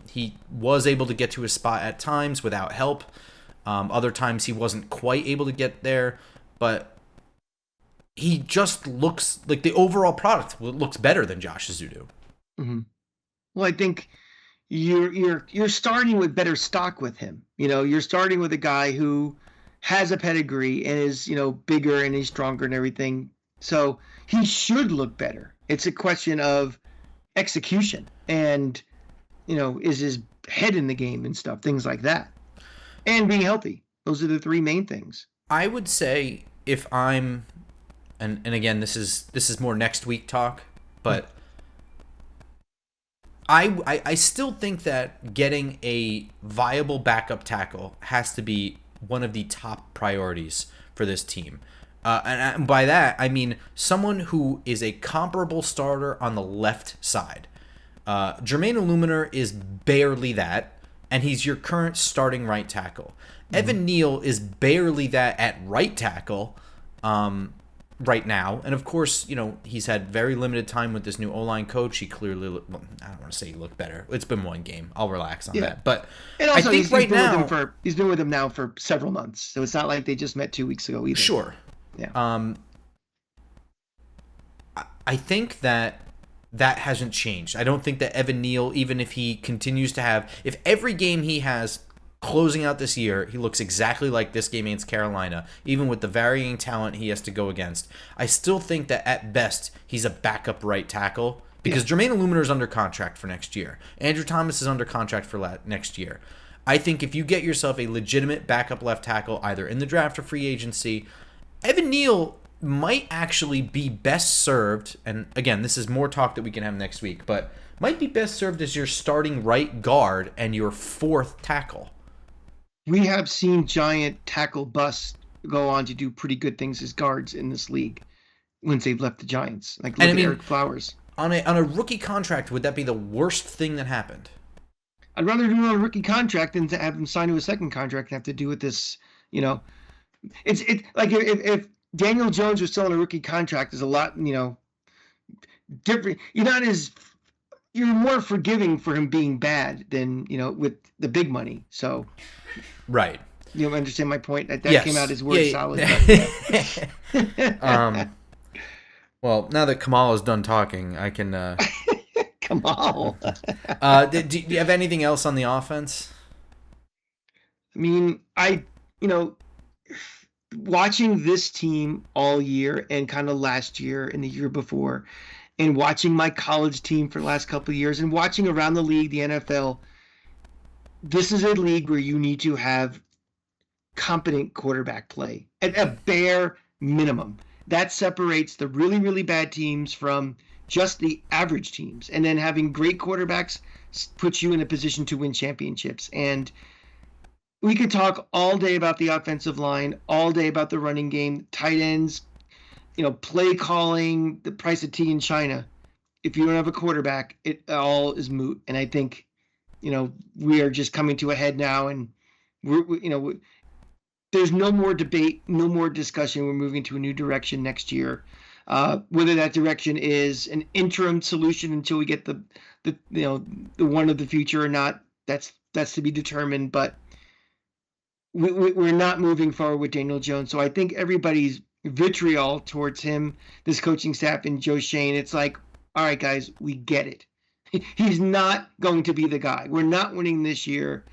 S1: He was able to get to his spot at times without help. Other times he wasn't quite able to get there, but he just looks like the overall product looks better than Josh Azudu.
S2: Mm-hmm. Well, I think you're starting with better stock with him. You're starting with a guy who has a pedigree and is, bigger and he's stronger and everything. So he should look better. It's a question of execution and, is his head in the game and stuff, things like that. And being healthy. Those are the three main things.
S1: I would say if I'm, and again, this is more next week talk, but I still think that getting a viable backup tackle has to be one of the top priorities for this team. And by that, I mean someone who is a comparable starter on the left side. Jermaine Illuminator is barely that, and he's your current starting right tackle. Mm-hmm. Evan Neal is barely that at right tackle right now. And of course, he's had very limited time with this new O-line coach. He clearly, I don't want to say he looked better. It's been one game. I'll relax on that. But
S2: and also, I think he's been with him now for several months. So it's not like they just met 2 weeks ago either.
S1: Sure.
S2: Yeah.
S1: I think that hasn't changed. I don't think that Evan Neal, even if he continues to have, if every game he has closing out this year, he looks exactly like this game against Carolina, even with the varying talent he has to go against, I still think that at best he's a backup right tackle because Jermaine Illuminor is under contract for next year. Andrew Thomas is under contract for next year. I think if you get yourself a legitimate backup left tackle, either in the draft or free agency, Evan Neal might actually be best served, and again, this is more talk that we can have next week, but might be best served as your starting right guard and your fourth tackle.
S2: We have seen giant tackle busts go on to do pretty good things as guards in this league once they've left the Giants. Like look at Eric Flowers.
S1: On a rookie contract, would that be the worst thing that happened?
S2: I'd rather do it on a rookie contract than to have him sign to a second contract and have to do with this, It's like if Daniel Jones was still on a rookie contract, is a lot, different. You're more forgiving for him being bad than, with the big money. So,
S1: right.
S2: You understand my point? That
S1: yes.
S2: Came out as word solid.
S1: Well, now that Kamal is done talking, I can.
S2: Kamal.
S1: Do you have anything else on the offense?
S2: I mean, watching this team all year and kind of last year and the year before, and watching my college team for the last couple of years and watching around the league, the NFL, this is a league where you need to have competent quarterback play at a bare minimum. That separates the really, really bad teams from just the average teams. And then having great quarterbacks puts you in a position to win championships. And we could talk all day about the offensive line, all day about the running game, tight ends, play calling, the price of tea in China. If you don't have a quarterback, it all is moot. And I think, we are just coming to a head now, and there's no more debate, no more discussion. We're moving to a new direction next year. Whether that direction is an interim solution until we get the one of the future or not, that's to be determined. But we're not moving forward with Daniel Jones. So I think everybody's vitriol towards him, this coaching staff, and Joe Shane, it's like, all right, guys, we get it. He's not going to be the guy. We're not winning this year.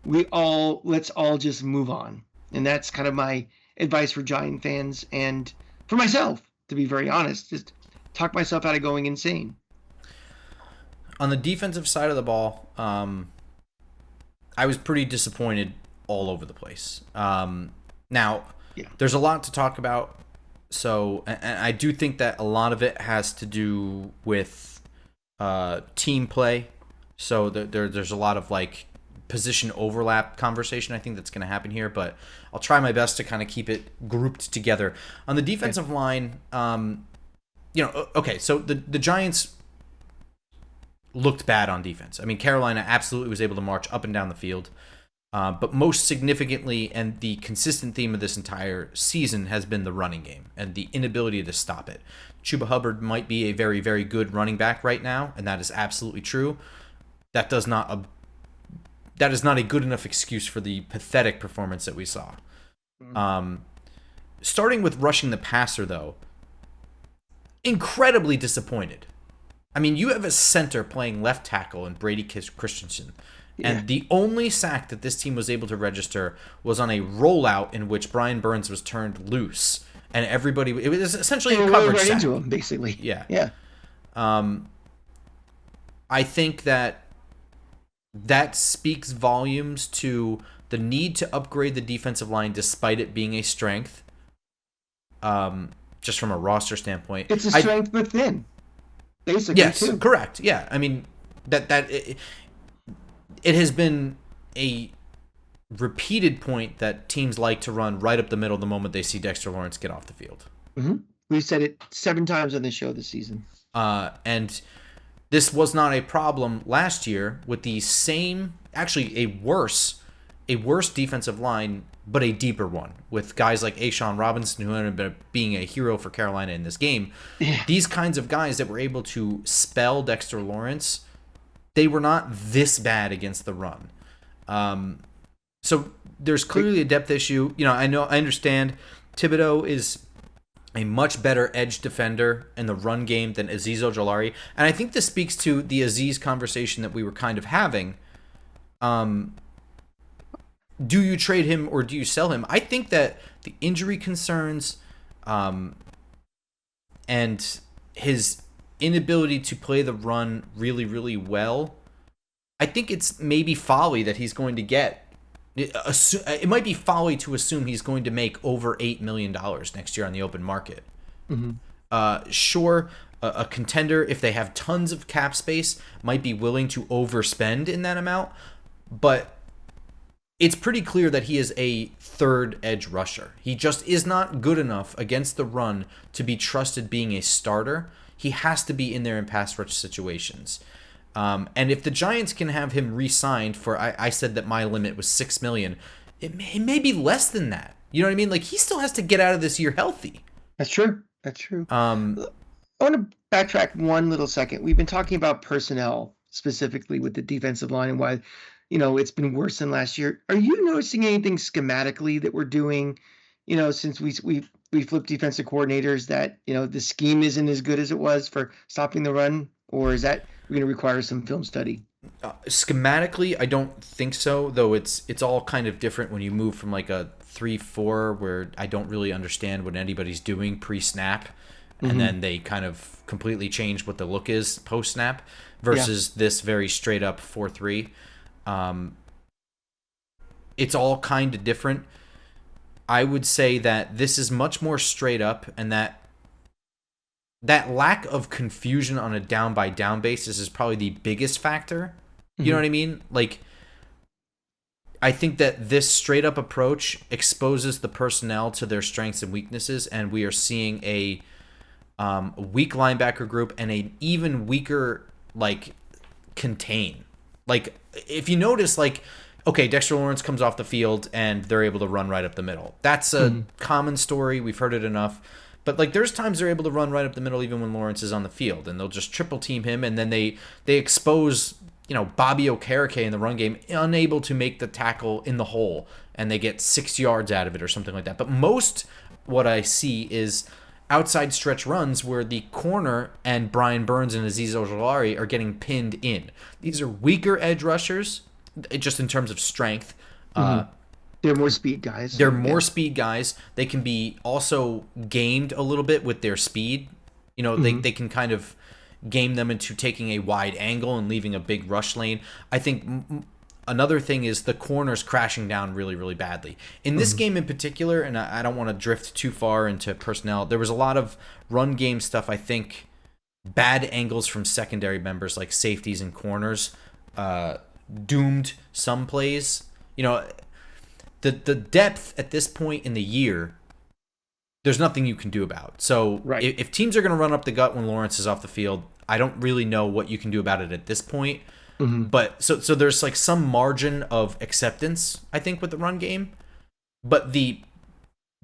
S2: Let's all just move on. And that's kind of my advice for Giant fans and for myself, to be very honest. Just talk myself out of going insane.
S1: On the defensive side of the ball, I was pretty disappointed all over the place. Now, there's a lot to talk about. So, and I do think that a lot of it has to do with team play. So there's a lot of position overlap conversation I think that's going to happen here, but I'll try my best to kind of keep it grouped together. On the defensive line, okay, so the Giants looked bad on defense. I mean, Carolina absolutely was able to march up and down the field, but most significantly, and the consistent theme of this entire season has been the running game and the inability to stop it. Chuba Hubbard might be a very, very good running back right now, and that is absolutely true. That is not a good enough excuse for the pathetic performance that we saw. Starting with rushing the passer, though, incredibly disappointed. I mean, you have a center playing left tackle in Brady Christensen, and the only sack that this team was able to register was on a rollout in which Brian Burns was turned loose, and it was essentially a coverage sack.
S2: Into him, basically.
S1: Yeah. I think that speaks volumes to the need to upgrade the defensive line despite it being a strength, just from a roster standpoint.
S2: It's a strength but thin, basically.
S1: Yes, too. Correct. Yeah, I mean, it has been a repeated point that teams like to run right up the middle the moment they see Dexter Lawrence get off the field.
S2: Mm-hmm. We've said it 7 times on the show this season.
S1: And this was not a problem last year with the same, actually a worse defensive line, but a deeper one with guys like Ashawn Robinson, who ended up being a hero for Carolina in this game. Yeah. These kinds of guys that were able to spell Dexter Lawrence, they were not this bad against the run. So there's clearly a depth issue. I understand Thibodeau is a much better edge defender in the run game than Azeez Ojulari. And I think this speaks to the Azeez conversation that we were kind of having. Do you trade him or do you sell him? I think that the injury concerns and his inability to play the run really, really well, I think it's maybe folly that he's going to get. It might be folly to assume he's going to make over $8 million next year on the open market. Sure, a contender, if they have tons of cap space, might be willing to overspend in that amount, but it's pretty clear that he is a third edge rusher. He just is not good enough against the run to be trusted being a starter. He has to be in there in pass rush situations. And if the Giants can have him re-signed for, I said that my limit was $6 million, it may be less than that. You know what I mean? Like, he still has to get out of this year healthy.
S2: That's true. I want to backtrack one little second. We've been talking about personnel specifically with the defensive line and why, it's been worse than last year. Are you noticing anything schematically that we're doing, since we flipped defensive coordinators, that, the scheme isn't as good as it was for stopping the run? Or is that going to require some film study?
S1: Schematically, I don't think so, though it's all kind of different when you move from like a 3-4 where I don't really understand what anybody's doing pre-snap, and then they kind of completely change what the look is post-snap versus this very straight up 4-3. It's all kind of different. I would say that this is much more straight up, and that lack of confusion on a down by down basis is probably the biggest factor. You know what I mean? Like, I think that this straight up approach exposes the personnel to their strengths and weaknesses, and we are seeing a weak linebacker group and an even weaker, like, contain. Like, if you notice, like, okay, Dexter Lawrence comes off the field and they're able to run right up the middle. That's a common story. We've heard it enough. But, like, there's times they're able to run right up the middle even when Lawrence is on the field, and they'll just triple team him, and then they expose, Bobby Okereke in the run game, unable to make the tackle in the hole, and they get 6 yards out of it or something like that. But most what I see is outside stretch runs where the corner and Brian Burns and Azeez Ojulari are getting pinned in. These are weaker edge rushers, just in terms of strength.
S2: They're more speed guys.
S1: Speed guys. They can be also gamed a little bit with their speed. They can kind of game them into taking a wide angle and leaving a big rush lane. I think another thing is the corners crashing down really, really badly. In this game in particular, and I don't want to drift too far into personnel, there was a lot of run game stuff, I think, bad angles from secondary members like safeties and corners doomed some plays. The depth at this point in the year, there's nothing you can do about. So if teams are going to run up the gut when Lawrence is off the field, I don't really know what you can do about it at this point. But so there's like some margin of acceptance, I think, with the run game. But the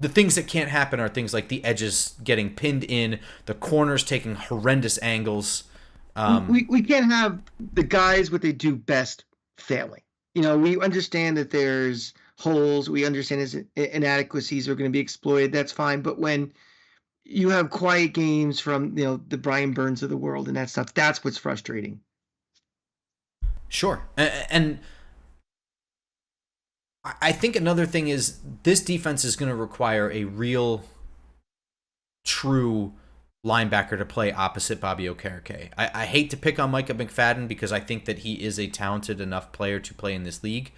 S1: things that can't happen are things like the edges getting pinned in, the corners taking horrendous angles.
S2: We can't have the guys what they do best failing. We understand that there's holes. We understand his inadequacies are going to be exploited. That's fine. But when you have quiet games from, the Brian Burns of the world and that stuff, that's what's frustrating.
S1: Sure. And I think another thing is this defense is going to require a real, true linebacker to play opposite Bobby Okereke. I hate to pick on Micah McFadden because I think that he is a talented enough player to play in this league.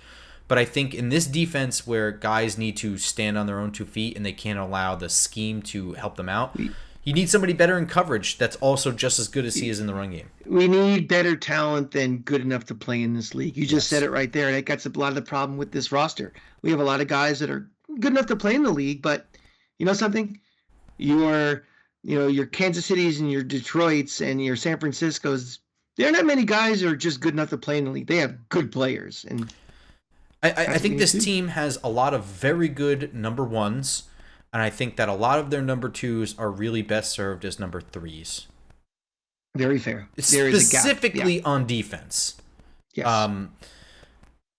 S1: But I think in this defense where guys need to stand on their own 2 feet and they can't allow the scheme to help them out, you need somebody better in coverage that's also just as good as he is in the run game.
S2: We need better talent than good enough to play in this league. You just said it right there. That gets a lot of the problem with this roster. We have a lot of guys that are good enough to play in the league, but you know something? Your Kansas Cities and your Detroits and your San Franciscos, there are not many guys that are just good enough to play in the league. They have good players. And
S1: I think this team has a lot of very good number ones, and I think that a lot of their number twos are really best served as number threes.
S2: Very fair.
S1: Specifically on defense.
S2: Yes.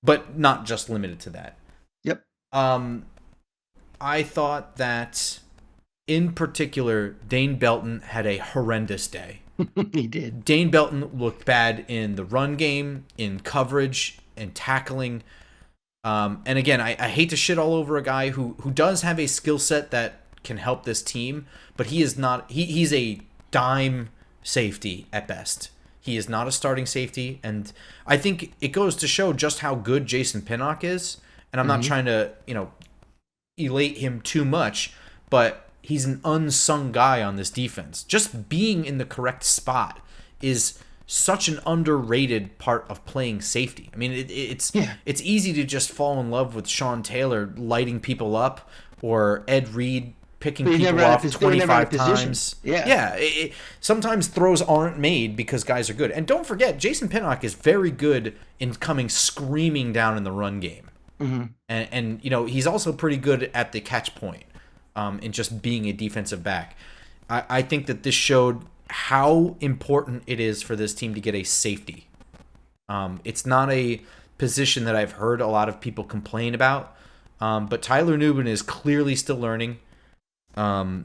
S1: But not just limited to that.
S2: Yep.
S1: I thought that in particular, Dane Belton had a horrendous day.
S2: He did.
S1: Dane Belton looked bad in the run game, in coverage, and tackling. And again, I hate to shit all over a guy who does have a skill set that can help this team, but he is not. He's a dime safety at best. He is not a starting safety, and I think it goes to show just how good Jason Pinnock is. And I'm not trying to, elate him too much, but he's an unsung guy on this defense. Just being in the correct spot is such an underrated part of playing safety. I mean, it's easy to just fall in love with Sean Taylor lighting people up or Ed Reed picking people off 25 times. Yeah. Sometimes throws aren't made because guys are good. And don't forget, Jason Pinnock is very good in coming screaming down in the run game. And he's also pretty good at the catch point in just being a defensive back. I think that this showed how important it is for this team to get a safety. It's not a position that I've heard a lot of people complain about, but Tyler Nubin is clearly still learning.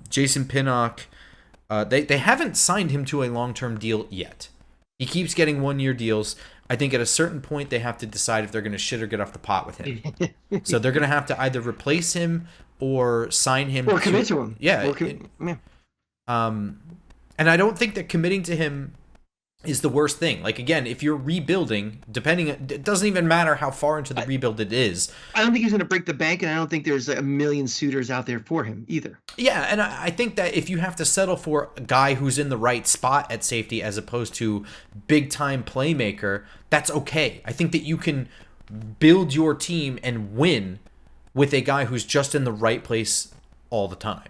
S1: Jason Pinnock, they haven't signed him to a long-term deal yet. He keeps getting one-year deals. I think at a certain point they have to decide if they're going to shit or get off the pot with him. So they're going to have to either replace him or sign him.
S2: Or commit to him.
S1: Yeah. And I don't think that committing to him is the worst thing. Like, again, if you're rebuilding, it doesn't even matter how far into the rebuild it is.
S2: I don't think he's going to break the bank, and I don't think there's a million suitors out there for him either.
S1: Yeah, and I think that if you have to settle for a guy who's in the right spot at safety as opposed to big-time playmaker, that's okay. I think that you can build your team and win with a guy who's just in the right place all the time.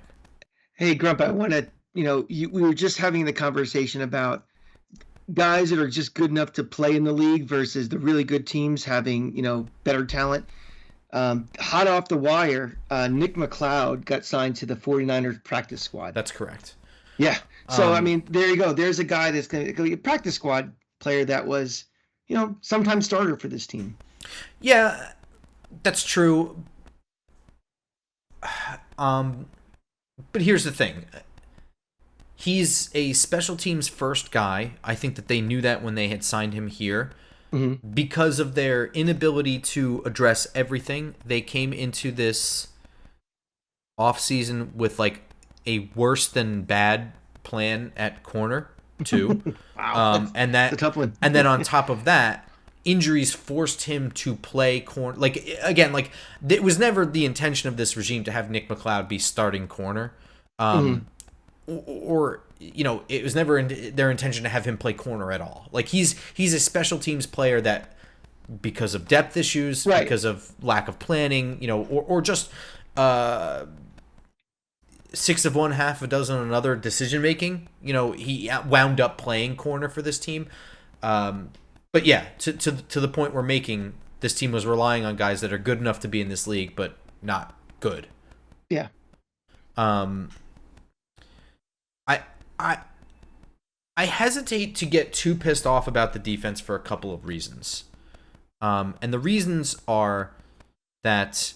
S2: Hey, Grump, I want to, we were just having the conversation about guys that are just good enough to play in the league versus the really good teams having, better talent. Hot off the wire, Nick McLeod got signed to the 49ers practice squad.
S1: That's correct.
S2: Yeah. So, there you go. There's a guy that's going to be a practice squad player that was, sometimes starter for this team.
S1: Yeah, that's true. But here's the thing. He's a special teams first guy. I think that they knew that when they had signed him here. Because of their inability to address everything, they came into this offseason with like a worse than bad plan at corner too.
S2: Wow, that's a tough one.
S1: And then on top of that, injuries forced him to play corner. Like, again, like it was never the intention of this regime to have Nick McLeod be starting corner. Or it was never their intention to have him play corner at all. Like he's a special teams player that, because of depth issues,
S2: right,
S1: because of lack of planning, or just 6 of one, half a dozen another decision making, he wound up playing corner for this team. But yeah, to the point we're making, this team was relying on guys that are good enough to be in this league, but not good.
S2: Yeah.
S1: I hesitate to get too pissed off about the defense for a couple of reasons. And the reasons are that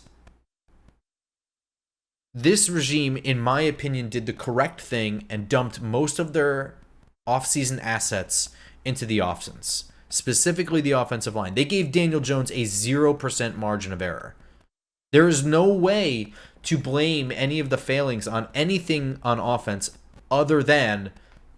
S1: this regime, in my opinion, did the correct thing and dumped most of their offseason assets into the offense, specifically the offensive line. They gave Daniel Jones a 0% margin of error. There is no way to blame any of the failings on anything on offense other than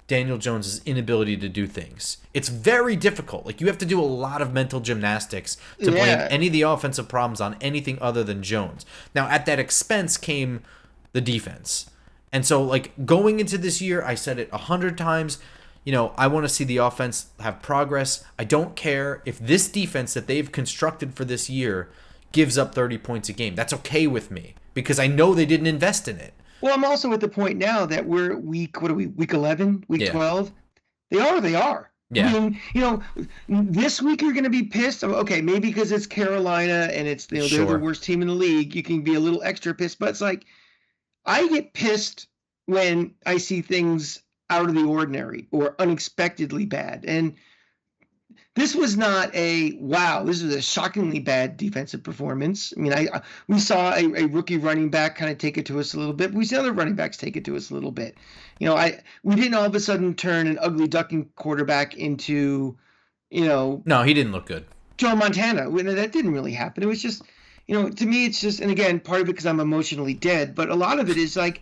S1: Daniel Jones' inability to do things. It's very difficult. Like, you have to do a lot of mental gymnastics to blame any of the offensive problems on anything other than Jones. Now, at that expense came the defense. And so, like, going into this year, I said it 100 times, I want to see the offense have progress. I don't care if this defense that they've constructed for this year gives up 30 points a game. That's okay with me because I know they didn't invest in it.
S2: Well, I'm also at the point now that we're week 11, week 12. They are.
S1: Yeah.
S2: I mean, this week you're going to be pissed. Okay, maybe because it's Carolina and it's they're the worst team in the league. You can be a little extra pissed, but it's like I get pissed when I see things out of the ordinary or unexpectedly bad. And this was not a wow. This was a shockingly bad defensive performance. I mean, we saw a rookie running back kind of take it to us a little bit. We saw other running backs take it to us a little bit. We didn't all of a sudden turn an ugly ducking quarterback into,
S1: No, he didn't look good.
S2: Joe Montana. That didn't really happen. It was just, to me, it's just, and again, part of it because I'm emotionally dead, but a lot of it is like,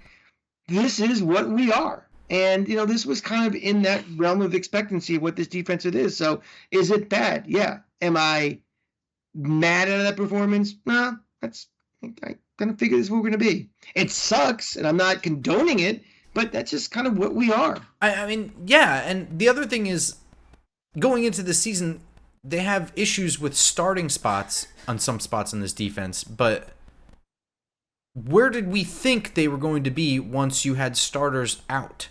S2: this is what we are. And, this was kind of in that realm of expectancy of what this defense is. So is it bad? Yeah. Am I mad at that performance? Nah, I kind of figured this is what we're going to be. It sucks, and I'm not condoning it, but that's just kind of what we are.
S1: I mean, yeah. And the other thing is, going into the season, they have issues with starting spots on some spots in this defense, but where did we think they were going to be once you had starters out?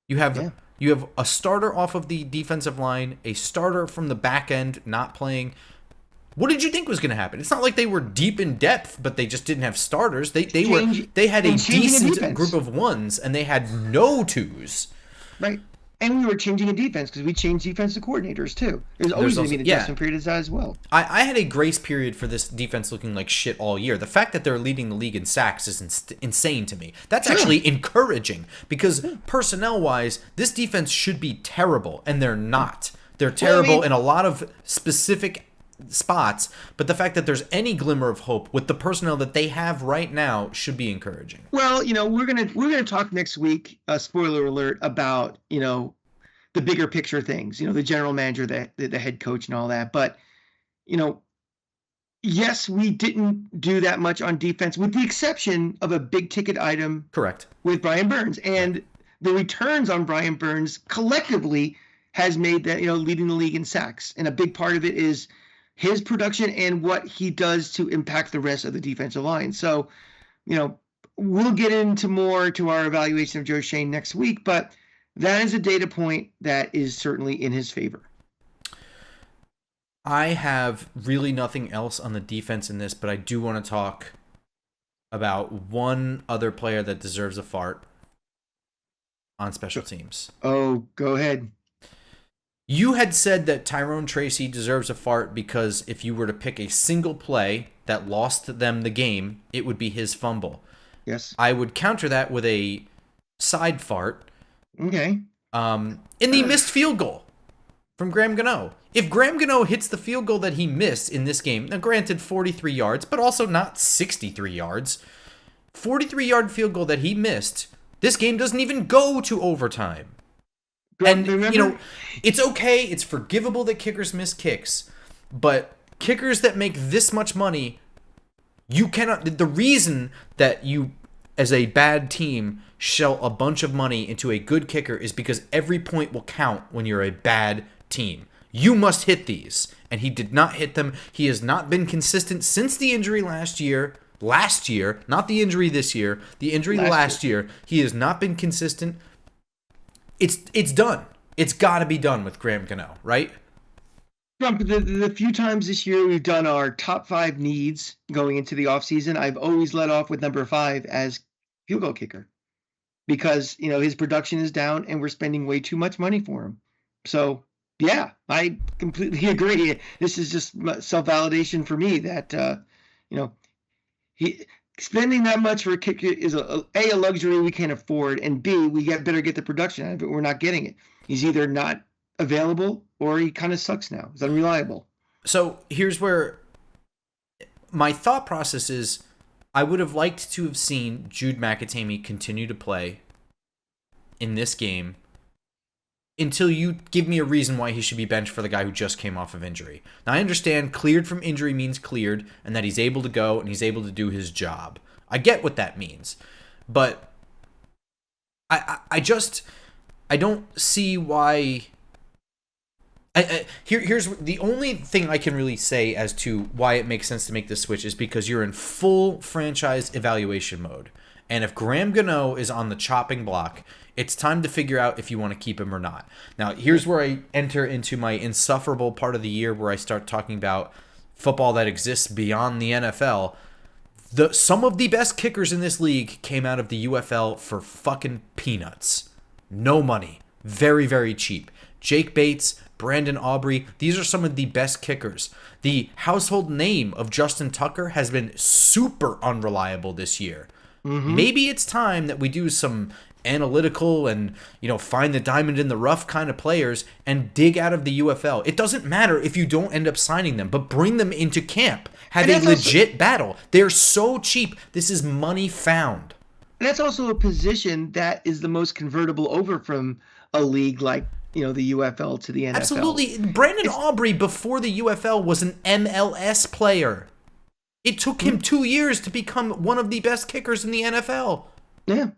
S1: You have a starter off of the defensive line, a starter from the back end not playing. What did you think was going to happen? It's not like they were deep in depth, but they just didn't have starters. They had a decent group of ones, and they had no twos.
S2: Right. And we were changing a defense because we changed defensive coordinators too. There's always going to be an adjustment period as well.
S1: I had a grace period for this defense looking like shit all year. The fact that they're leading the league in sacks is insane to me. That's actually encouraging because personnel-wise, this defense should be terrible, and they're not. They're terrible in a lot of specific spots, but the fact that there's any glimmer of hope with the personnel that they have right now should be encouraging.
S2: Well, we're gonna talk next week, spoiler alert, about the bigger picture things, the general manager, the head coach and all that. But yes, we didn't do that much on defense with the exception of a big ticket item.
S1: Correct.
S2: With Brian Burns, and the returns on Brian Burns collectively has made that leading the league in sacks, and a big part of it is his production and what he does to impact the rest of the defensive line. So, we'll get into more to our evaluation of Joe Schoen next week, but that is a data point that is certainly in his favor.
S1: I have really nothing else on the defense in this, but I do want to talk about one other player that deserves a fart on special teams.
S2: Oh, go ahead.
S1: You had said that Tyrone Tracy deserves a fart because if you were to pick a single play that lost them the game, it would be his fumble.
S2: Yes.
S1: I would counter that with a side fart.
S2: Okay.
S1: In the missed field goal from Graham Gano. If Graham Gano hits the field goal that he missed in this game, now granted 43 yards, but also not 63 yards, 43-yard field goal that he missed, this game doesn't even go to overtime. And, it's okay. It's forgivable that kickers miss kicks. But kickers that make this much money, you cannot... The reason that you, as a bad team, shell a bunch of money into a good kicker is because every point will count when you're a bad team. You must hit these. And he did not hit them. He has not been consistent since the injury last year. Last year. Not the injury this year. The injury last year. He has not been consistent. It's done. It's got to be done with Graham Gano, right?
S2: Grump, the few times this year we've done our top 5 needs going into the offseason, I've always led off with number 5 as field goal kicker because, his production is down and we're spending way too much money for him. So, yeah, I completely agree. This is just self-validation for me that, he... Spending that much for a kicker is a luxury we can't afford, and B, we better get the production out of it. We're not getting it. He's either not available or he kind of sucks now. He's unreliable.
S1: So here's where my thought process is. I would have liked to have seen Jude McAtamey continue to play in this game until you give me a reason why he should be benched for the guy who just came off of injury. Now, I understand cleared from injury means cleared and that he's able to go and he's able to do his job. I get what that means. But I don't see why... Here's the only thing I can really say as to why it makes sense to make this switch is because you're in full franchise evaluation mode. And if Graham Gano is on the chopping block, it's time to figure out if you want to keep him or not. Now, here's where I enter into my insufferable part of the year where I start talking about football that exists beyond the NFL. Some of the best kickers in this league came out of the UFL for fucking peanuts. No money. Very, very cheap. Jake Bates, Brandon Aubrey. These are some of the best kickers. The household name of Justin Tucker has been super unreliable this year. Maybe it's time that we do some analytical and, find the diamond in the rough kind of players and dig out of the UFL. It doesn't matter if you don't end up signing them, but bring them into camp. Have a legit battle. They're so cheap. This is money found.
S2: And that's also a position that is the most convertible over from a league like, the UFL to the NFL.
S1: Absolutely. Brandon Aubrey before the UFL was an MLS player. It took him 2 years to become one of the best kickers in the NFL.
S2: Yeah.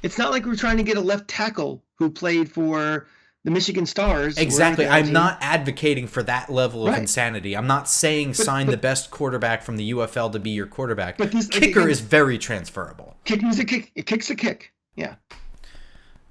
S2: It's not like we're trying to get a left tackle who played for the Michigan Stars.
S1: Exactly. I'm not advocating for that level of insanity. I'm not saying sign the best quarterback from the UFL to be your quarterback. But this kicker is very transferable.
S2: Kicking's a kick. It kicks a kick. Yeah.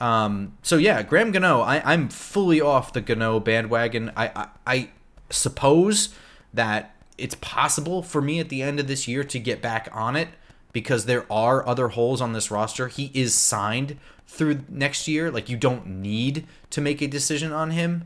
S1: So yeah, Graham Gano, I'm fully off the Gano bandwagon. I suppose that it's possible for me at the end of this year to get back on it because there are other holes on this roster. He is signed through next year. Like, you don't need to make a decision on him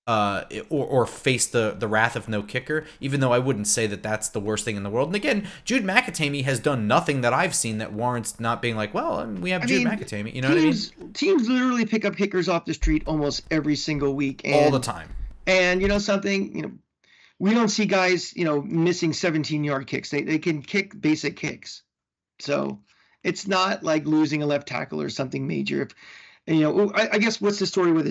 S1: or face the wrath of no kicker, even though I wouldn't say that that's the worst thing in the world. And again, Jude McAtamey has done nothing that I've seen that warrants not being like, well, we have Jude McAtamey. You know what I mean?
S2: Teams literally pick up kickers off the street almost every single week.
S1: All the time.
S2: And something, we don't see guys, missing 17-yard kicks. They can kick basic kicks. So it's not like losing a left tackle or something major. I guess what's the story with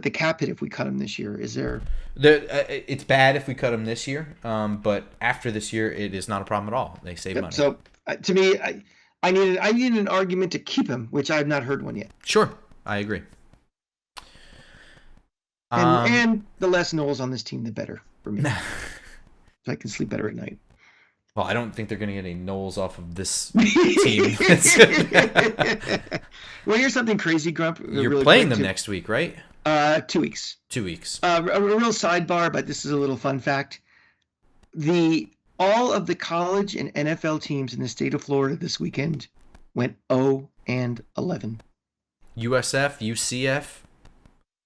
S2: the cap hit if we cut him this year? Is there?
S1: It's bad if we cut him this year, but after this year, it is not a problem at all. They save money.
S2: So to me, I need an argument to keep him, which I have not heard one yet.
S1: Sure, I agree.
S2: And the less Knowles on this team, the better for me. So I can sleep better at night.
S1: Well, I don't think they're going to get any Knowles off of this team.
S2: Well, here's something crazy, Grump.
S1: You're really playing them next week, right?
S2: 2 weeks.
S1: 2 weeks.
S2: A real sidebar, but this is a little fun fact. All of the college and NFL teams in the state of Florida this weekend went 0-11.
S1: USF, UCF,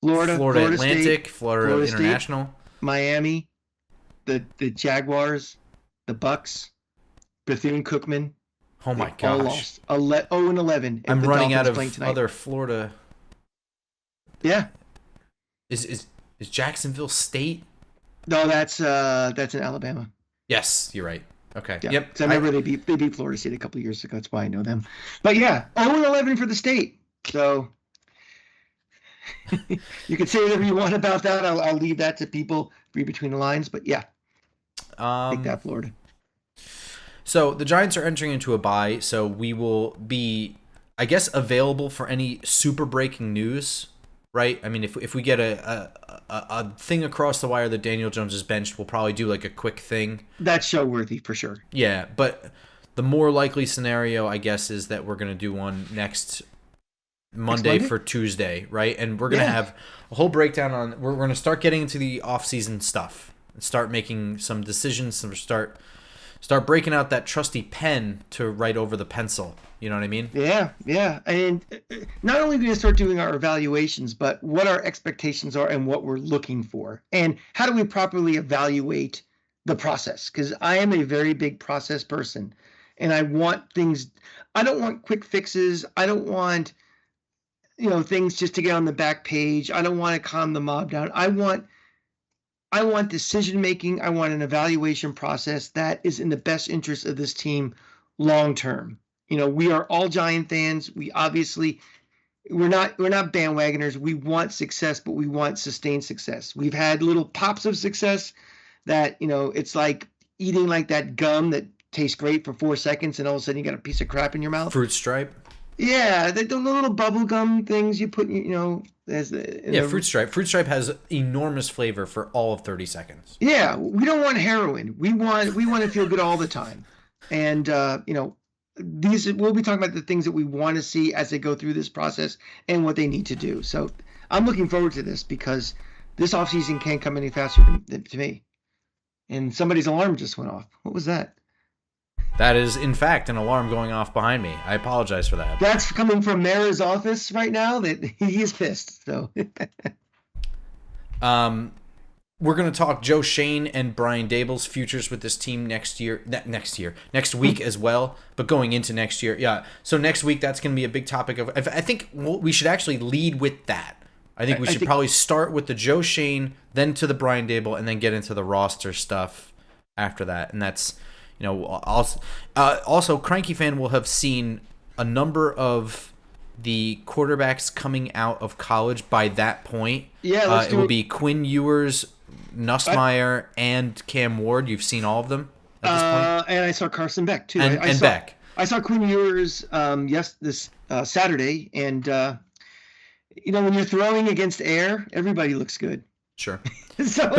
S2: Florida
S1: Atlantic,
S2: State,
S1: Florida International,
S2: State, Miami, the Jaguars, the Bucks, Bethune-Cookman.
S1: Oh my gosh!
S2: All lost. 0-11.
S1: I'm running out of other Florida.
S2: Yeah.
S1: Is Jacksonville State?
S2: No, that's in Alabama.
S1: Yes, you're right. Okay.
S2: Yeah.
S1: Yep.
S2: So I remember they beat Florida State a couple of years ago. That's why I know them. But yeah, 0-11 for the state. So you can say whatever you want about that. I'll leave that to people read between the lines. But yeah, take that, Florida.
S1: So the Giants are entering into a bye, so we will be, I guess, available for any super breaking news, right? I mean, if we get a thing across the wire that Daniel Jones is benched, we'll probably do like a quick thing.
S2: That's show worthy for sure.
S1: Yeah, but the more likely scenario, I guess, is that we're going to do one next Monday for Tuesday, right? And we're going to have a whole breakdown on, we're going to start getting into the offseason stuff and start making some decisions and start breaking out that trusty pen to write over the pencil. You know what I mean?
S2: Yeah. And not only are we going to start doing our evaluations, but what our expectations are and what we're looking for. And how do we properly evaluate the process? Because I am a very big process person. And I want things, I don't want quick fixes. I don't want, things just to get on the back page. I don't want to calm the mob down. I want decision making. I want an evaluation process that is in the best interest of this team long term. We are all Giant fans. We obviously we're not bandwagoners. We want success, but we want sustained success. We've had little pops of success that, it's like eating like that gum that tastes great for 4 seconds and all of a sudden you got a piece of crap in your mouth.
S1: Fruit Stripe.
S2: Yeah, the little bubble gum things you put,
S1: Fruit Stripe. Fruit Stripe has enormous flavor for all of 30 seconds.
S2: Yeah, we don't want heroin. We want to feel good all the time. And we'll be talking about the things that we want to see as they go through this process and what they need to do. So I'm looking forward to this because this offseason can't come any faster to me. And somebody's alarm just went off. What was that?
S1: That is, in fact, an alarm going off behind me. I apologize for that.
S2: That's coming from Mara's office right now. That he is pissed. So
S1: We're going to talk Joe Shane and Brian Dable's futures with this team next week as well, but going into next year. Yeah. So next week, that's going to be a big topic I think we should actually lead with that. I think we should probably start with the Joe Shane, then to the Brian Dable, and then get into the roster stuff after that. And that's, also Cranky Fan will have seen a number of the quarterbacks coming out of college by that point.
S2: Yeah,
S1: it will be Quinn Ewers, Nussmeier, and Cam Ward. You've seen all of them at this point?
S2: And I saw Carson Beck, too.
S1: And Beck.
S2: I saw Quinn Ewers this Saturday, and, when you're throwing against air, everybody looks good.
S1: Sure. So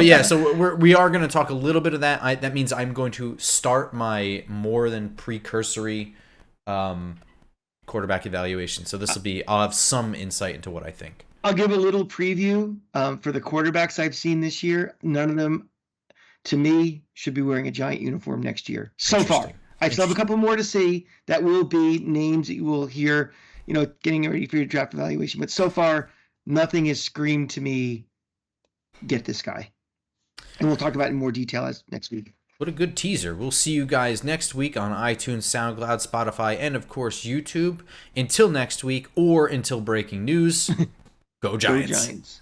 S1: we are going to talk a little bit of that. That means I'm going to start my more than precursory quarterback evaluation. So I'll have some insight into what I think.
S2: I'll give a little preview for the quarterbacks I've seen this year. None of them, to me, should be wearing a Giant uniform next year. So far. I still have a couple more to see. That will be names that you will hear, getting ready for your draft evaluation. But so far, nothing has screamed to me, get this guy. And we'll talk about it in more detail next week.
S1: What a good teaser. We'll see you guys next week on iTunes, SoundCloud, Spotify, and, of course, YouTube. Until next week, or until breaking news, go Giants.
S2: Go Giants.